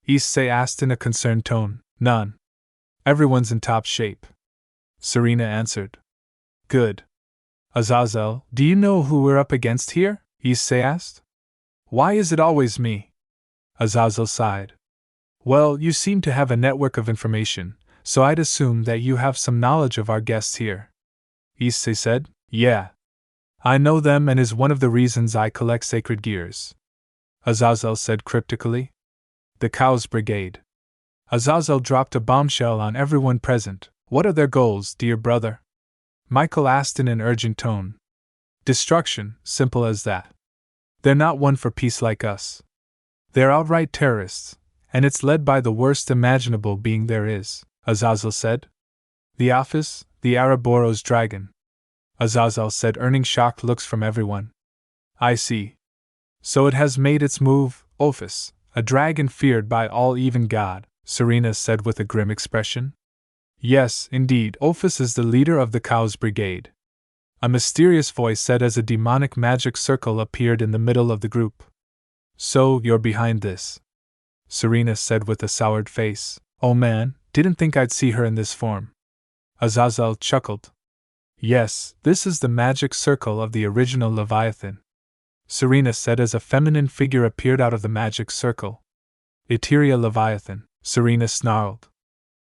Issei asked in a concerned tone. None. Everyone's in top shape, Serena answered. Good. Azazel, do you know who we're up against here? Issei asked. Why is it always me? Azazel sighed. Well, you seem to have a network of information, so I'd assume that you have some knowledge of our guests here. Issei said. Yeah. I know them and is one of the reasons I collect sacred gears, Azazel said cryptically. The Cows Brigade. Azazel dropped a bombshell on everyone present. What are their goals, dear brother? Michael asked in an urgent tone. Destruction, simple as that. They're not one for peace like us. They're outright terrorists, and it's led by the worst imaginable being there is, Azazel said. The Office, the Ouroboros dragon, Azazel said, earning shocked looks from everyone. I see. So it has made its move, Ophis, a dragon feared by all, even God, Serena said with a grim expression. Yes, indeed, Ophis is the leader of the Cows Brigade, a mysterious voice said as a demonic magic circle appeared in the middle of the group. So, you're behind this, Serena said with a soured face. Oh man, didn't think I'd see her in this form. Azazel chuckled. Yes, this is the magic circle of the original Leviathan, Serena said as a feminine figure appeared out of the magic circle. Eteria Leviathan, Serena snarled.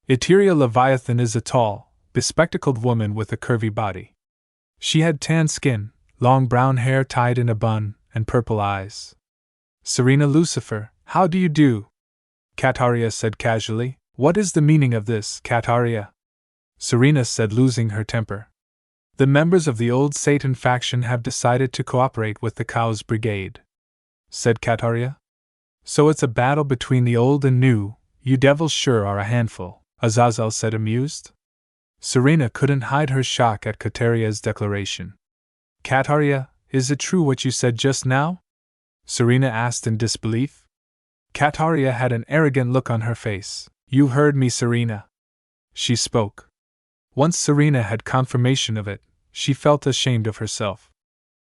Eteria Leviathan is a tall, bespectacled woman with a curvy body. She had tan skin, long brown hair tied in a bun, and purple eyes. Serena Lucifer, how do you do? Kataria said casually. What is the meaning of this, Kataria? Serena said, losing her temper. The members of the old Satan faction have decided to cooperate with the Cows Brigade, said Kataria. So it's a battle between the old and new. You devils sure are a handful, Azazel said, amused. Serena couldn't hide her shock at Kataria's declaration. Kataria, is it true what you said just now? Serena asked in disbelief. Kataria had an arrogant look on her face. You heard me, Serena. She spoke. Once Serena had confirmation of it, she felt ashamed of herself.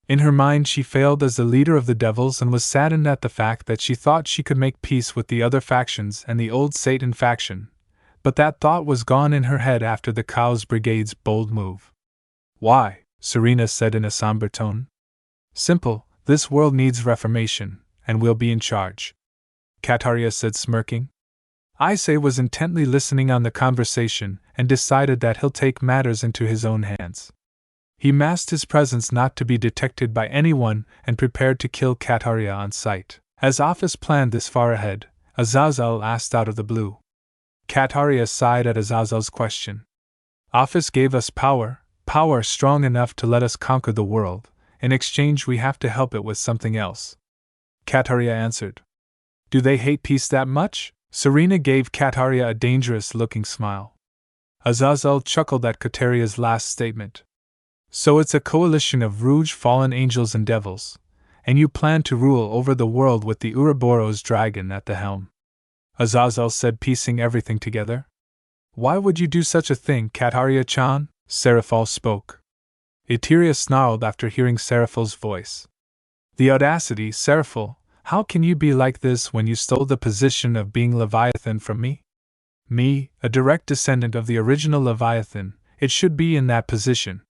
In her mind, she failed as the leader of the devils and was saddened at the fact that she thought she could make peace with the other factions and the old Satan faction, but that thought was gone in her head after the Chaos Brigade's bold move. Why? Serena said in a somber tone. Simple, this world needs reformation, and we'll be in charge. Kataria said, smirking. Issei was intently listening on the conversation and decided that he'll take matters into his own hands. He masked his presence not to be detected by anyone and prepared to kill Kataria on sight. As Office planned this far ahead, Azazel asked out of the blue. Kataria sighed at Azazel's question. Office gave us power strong enough to let us conquer the world. In exchange, we have to help it with something else. Kataria answered. Do they hate peace that much? Serena gave Kataria a dangerous-looking smile. Azazel chuckled at Kataria's last statement. So it's a coalition of Rouge fallen angels and devils, and you plan to rule over the world with the Ouroboros dragon at the helm. Azazel said, piecing everything together. Why would you do such a thing, Kataria-chan? Seraphol spoke. Eteria snarled after hearing Seraphol's voice. The audacity, Seraphol! How can you be like this when you stole the position of being Leviathan from me? Me, a direct descendant of the original Leviathan, it should be in that position.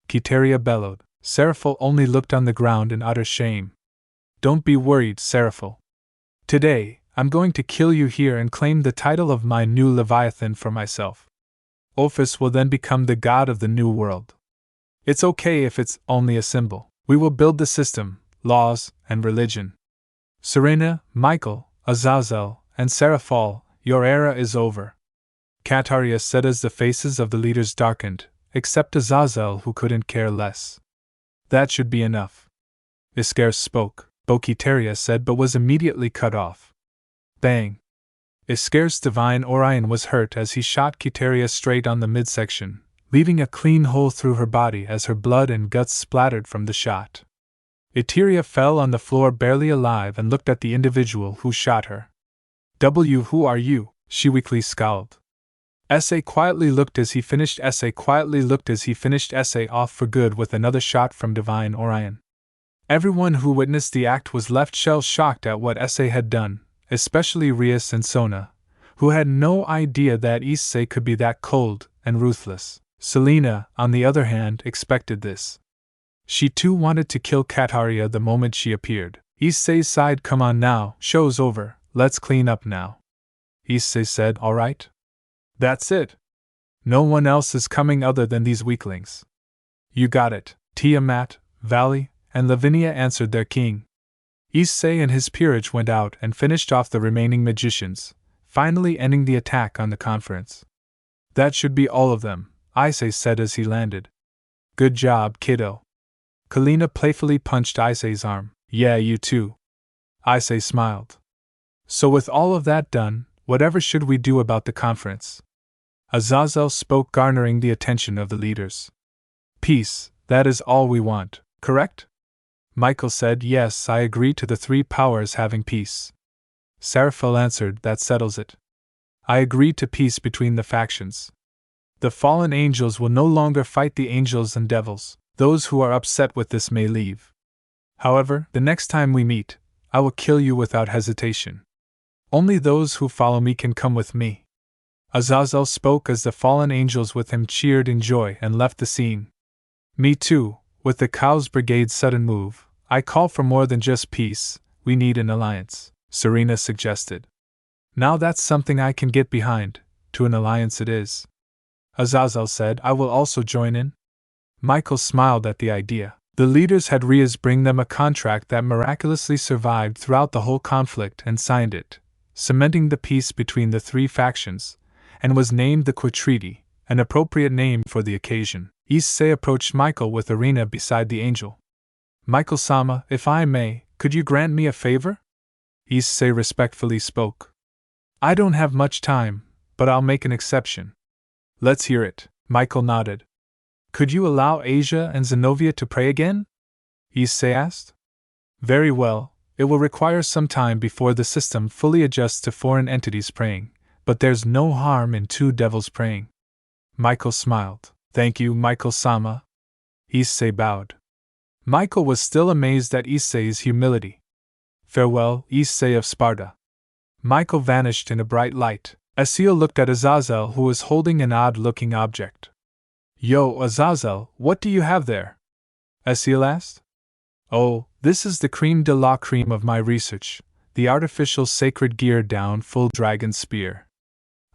Kitaria bellowed. Seraphol only looked on the ground in utter shame. Don't be worried, Seraphol. Today, I'm going to kill you here and claim the title of my new Leviathan for myself. Ophis will then become the god of the new world. It's okay if it's only a symbol. We will build the system, laws, and religion. Serena, Michael, Azazel, and Seraphol, your era is over. Kataria said as the faces of the leaders darkened, except Azazel, who couldn't care less. That should be enough. Isker spoke, Kitaria said, but was immediately cut off. Bang! Isker's divine Orion was hurt as he shot Kitaria straight on the midsection, leaving a clean hole through her body as her blood and guts splattered from the shot. Eteria fell on the floor barely alive and looked at the individual who shot her. Who are you? She weakly scowled. Issei quietly looked as he finished Issei off for good with another shot from Divine Orion. Everyone who witnessed the act was left shell-shocked at what Issei had done, especially Rias and Sona, who had no idea that Issei could be that cold and ruthless. Selena, on the other hand, expected this. She too wanted to kill Kataria the moment she appeared. Issei sighed. Come on now, show's over, let's clean up now. Issei said, all right. That's it. No one else is coming other than these weaklings. You got it, Tiamat, Vali, and Lavinia answered their king. Issei and his peerage went out and finished off the remaining magicians, finally ending the attack on the conference. That should be all of them, Issei said as he landed. Good job, kiddo. Kalina playfully punched Issei's arm. Yeah, you too. Issei smiled. So with all of that done, whatever should we do about the conference? Azazel spoke, garnering the attention of the leaders. Peace, that is all we want, correct? Michael said, yes, I agree to the three powers having peace. Seraphil answered, that settles it. I agree to peace between the factions. The fallen angels will no longer fight the angels and devils. Those who are upset with this may leave. However, the next time we meet, I will kill you without hesitation. Only those who follow me can come with me. Azazel spoke as the fallen angels with him cheered in joy and left the scene. Me too, with the Chaos Brigade's sudden move, I call for more than just peace, we need an alliance, Serena suggested. Now that's something I can get behind, to an alliance it is. Azazel said, I will also join in. Michael smiled at the idea. The leaders had Rias bring them a contract that miraculously survived throughout the whole conflict and signed it, cementing the peace between the three factions, and was named the Quatreaty, an appropriate name for the occasion. Issei approached Michael with Arena beside the angel. Michael-sama, if I may, could you grant me a favor? Issei respectfully spoke. I don't have much time, but I'll make an exception. Let's hear it, Michael nodded. Could you allow Asia and Zenobia to pray again? Issei asked. Very well, it will require some time before the system fully adjusts to foreign entities praying, but there's no harm in two devils praying. Michael smiled. Thank you, Michael-sama. Issei bowed. Michael was still amazed at Issei's humility. Farewell, Issei of Sparta. Michael vanished in a bright light. Asil looked at Azazel, who was holding an odd-looking object. Yo, Azazel, what do you have there? Asil asked. Oh, this is the creme de la creme of my research, the artificial sacred gear down full dragon spear.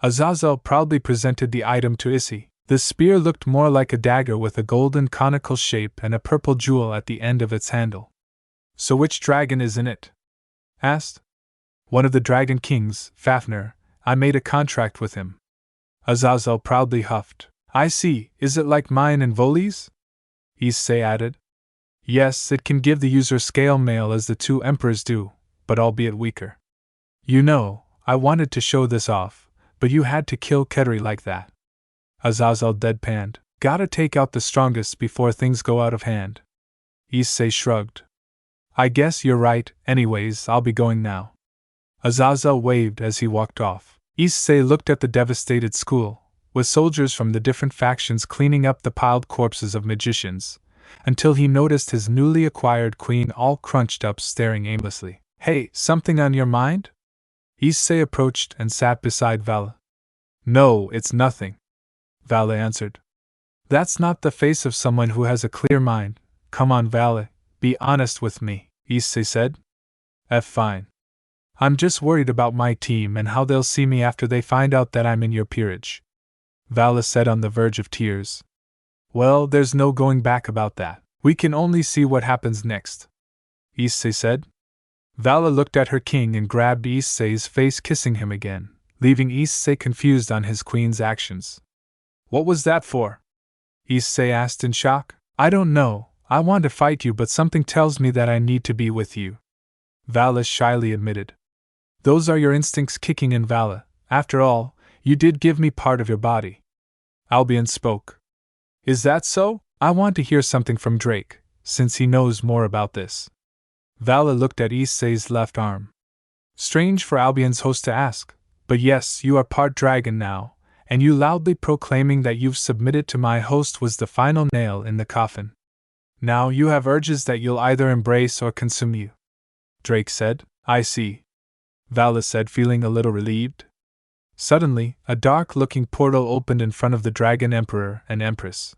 Azazel proudly presented the item to Issei. The spear looked more like a dagger with a golden conical shape and a purple jewel at the end of its handle. So which dragon is in it? Asked. One of the dragon kings, Fafnir. I made a contract with him. Azazel proudly huffed. I see, is it like mine and Voli's? Issei added. Yes, it can give the user scale mail as the two emperors do, but albeit weaker. You know, I wanted to show this off, but you had to kill Ketri like that. Azazel deadpanned. Gotta take out the strongest before things go out of hand. Issei shrugged. I guess you're right, anyways, I'll be going now. Azazel waved as he walked off. Issei looked at the devastated school, with soldiers from the different factions cleaning up the piled corpses of magicians, until he noticed his newly acquired queen all crunched up staring aimlessly. Hey, something on your mind? Issei approached and sat beside Vala. No, it's nothing, Vala answered. That's not the face of someone who has a clear mind. Come on, Vala, be honest with me, Issei said. Fine. I'm just worried about my team and how they'll see me after they find out that I'm in your peerage, Vala said on the verge of tears. Well, there's no going back about that. We can only see what happens next, Issei said. Vala looked at her king and grabbed Issei's face, kissing him again, leaving Issei confused on his queen's actions. What was that for? Issei asked in shock. I don't know, I want to fight you but something tells me that I need to be with you, Vala shyly admitted. Those are your instincts kicking in, Vala. After all, you did give me part of your body. Albion spoke. Is that so? I want to hear something from Drake, since he knows more about this. Vala looked at Issei's left arm. Strange for Albion's host to ask, but yes, you are part dragon now, and you loudly proclaiming that you've submitted to my host was the final nail in the coffin. Now you have urges that you'll either embrace or consume you, Drake said. I see, Vala said, feeling a little relieved. Suddenly, a dark-looking portal opened in front of the Dragon Emperor and Empress.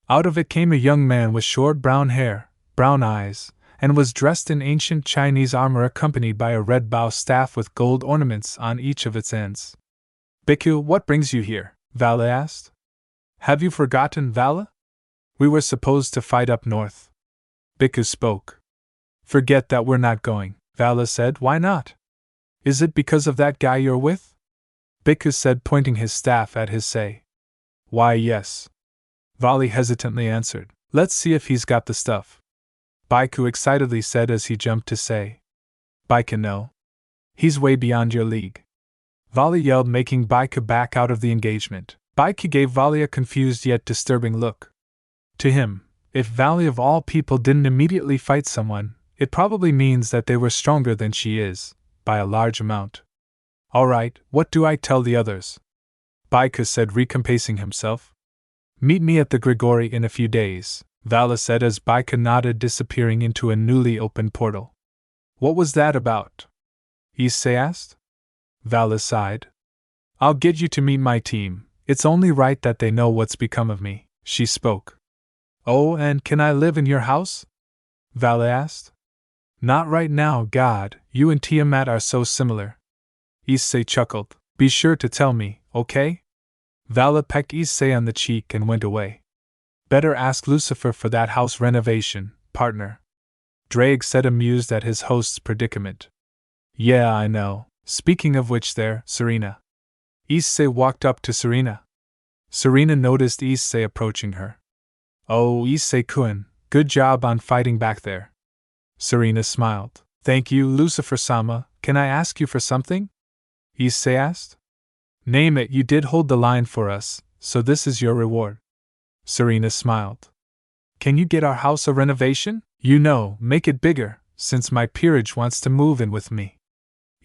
Out of it came a young man with short brown hair, brown eyes, and was dressed in ancient Chinese armor accompanied by a red bow staff with gold ornaments on each of its ends. Bhikkhu, what brings you here? Vala asked. Have you forgotten, Vala? We were supposed to fight up north. Bhikkhu spoke. Forget that, we're not going, Vala said. Why not? Is it because of that guy you're with? Bhikkhu said, pointing his staff at Issei. Why, yes, Vali hesitantly answered. Let's see if he's got the stuff, Bhikkhu excitedly said as he jumped to say. Bhikkhu, no. He's way beyond your league, Vali yelled, making Bhikkhu back out of the engagement. Bhikkhu gave Vali a confused yet disturbing look. To him, if Vali of all people didn't immediately fight someone, it probably means that they were stronger than she is, by a large amount. All right, what do I tell the others? Bhikkhu said, recompacing himself. Meet me at the Grigori in a few days, Vala said as Bhikkhu nodded, disappearing into a newly opened portal. What was that about? Issei asked. Vala sighed. I'll get you to meet my team. It's only right that they know what's become of me, she spoke. Oh, and can I live in your house? Vala asked. Not right now, God, you and Tiamat are so similar. Issei chuckled. Be sure to tell me, okay? Vala pecked Issei on the cheek and went away. Better ask Lucifer for that house renovation, partner, Drake said, amused at his host's predicament. Yeah, I know. Speaking of which, there, Serena. Issei walked up to Serena. Serena noticed Issei approaching her. Oh, Issei-kun, good job on fighting back there. Serena smiled. Thank you, Lucifer-sama. Can I ask you for something? Issei asked. Name it. You did hold the line for us, so this is your reward. Serena smiled. Can you get our house a renovation? You know, make it bigger, since my peerage wants to move in with me.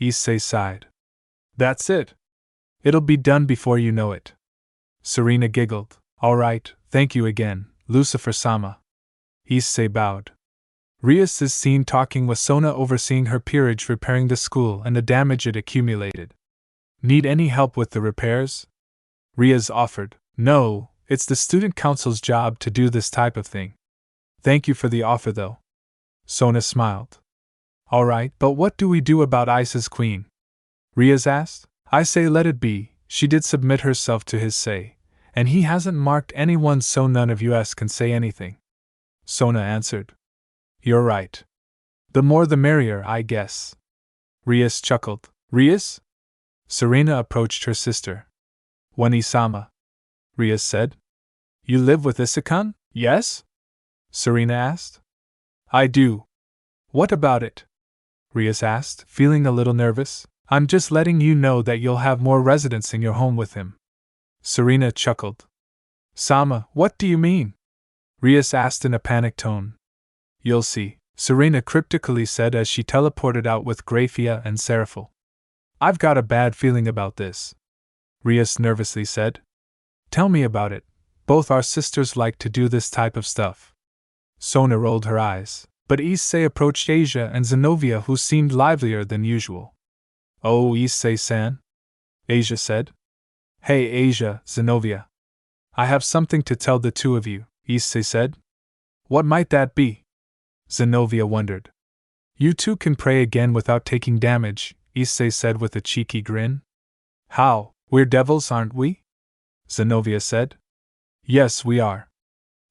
Issei sighed. That's it. It'll be done before you know it. Serena giggled. Alright, thank you again, Lucifer-sama. Issei bowed. Rias is seen talking with Sona, overseeing her peerage, repairing the school and the damage it accumulated. Need any help with the repairs? Rias offered. No, it's the student council's job to do this type of thing. Thank you for the offer though. Sona smiled. Alright, but what do we do about Ice's queen? Rias asked. I say let it be, she did submit herself to his say, and he hasn't marked anyone, so none of us can say anything. Sona answered. You're right. The more the merrier, I guess. Rias chuckled. Rias? Serena approached her sister. Wani-sama. Rias said. You live with Issei-kun? Yes? Serena asked. I do. What about it? Rias asked, feeling a little nervous. I'm just letting you know that you'll have more residents in your home with him. Serena chuckled. Sama, what do you mean? Rias asked in a panicked tone. You'll see, Serena cryptically said as she teleported out with Graphia and Seraphil. I've got a bad feeling about this, Rias nervously said. Tell me about it. Both our sisters like to do this type of stuff. Sona rolled her eyes, but Issei approached Asia and Zenobia, who seemed livelier than usual. Oh, Issei-san? Asia said. Hey Asia, Zenobia. I have something to tell the two of you, Issei said. What might that be? Zenobia wondered. You two can pray again without taking damage, Issei said with a cheeky grin. How, we're devils, aren't we? Zenobia said. Yes, we are.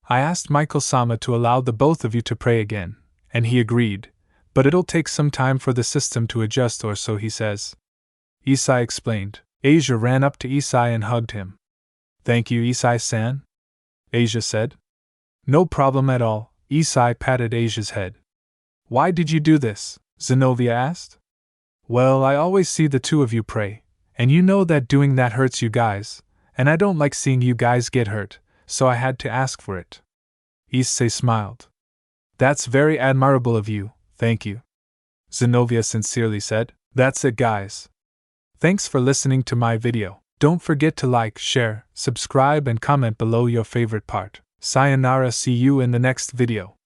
I asked Michael-sama to allow the both of you to pray again, and he agreed, but it'll take some time for the system to adjust, or so he says. Issei explained. Asia ran up to Issei and hugged him. Thank you, Issei-san, Asia said. No problem at all, Issei patted Asia's head. Why did you do this? Zenobia asked. Well, I always see the two of you pray, and you know that doing that hurts you guys, and I don't like seeing you guys get hurt, so I had to ask for it. Issei smiled. That's very admirable of you, thank you. Zenobia sincerely said. That's it, guys. Thanks for listening to my video. Don't forget to like, share, subscribe and comment below your favorite part. Sayonara, see you in the next video.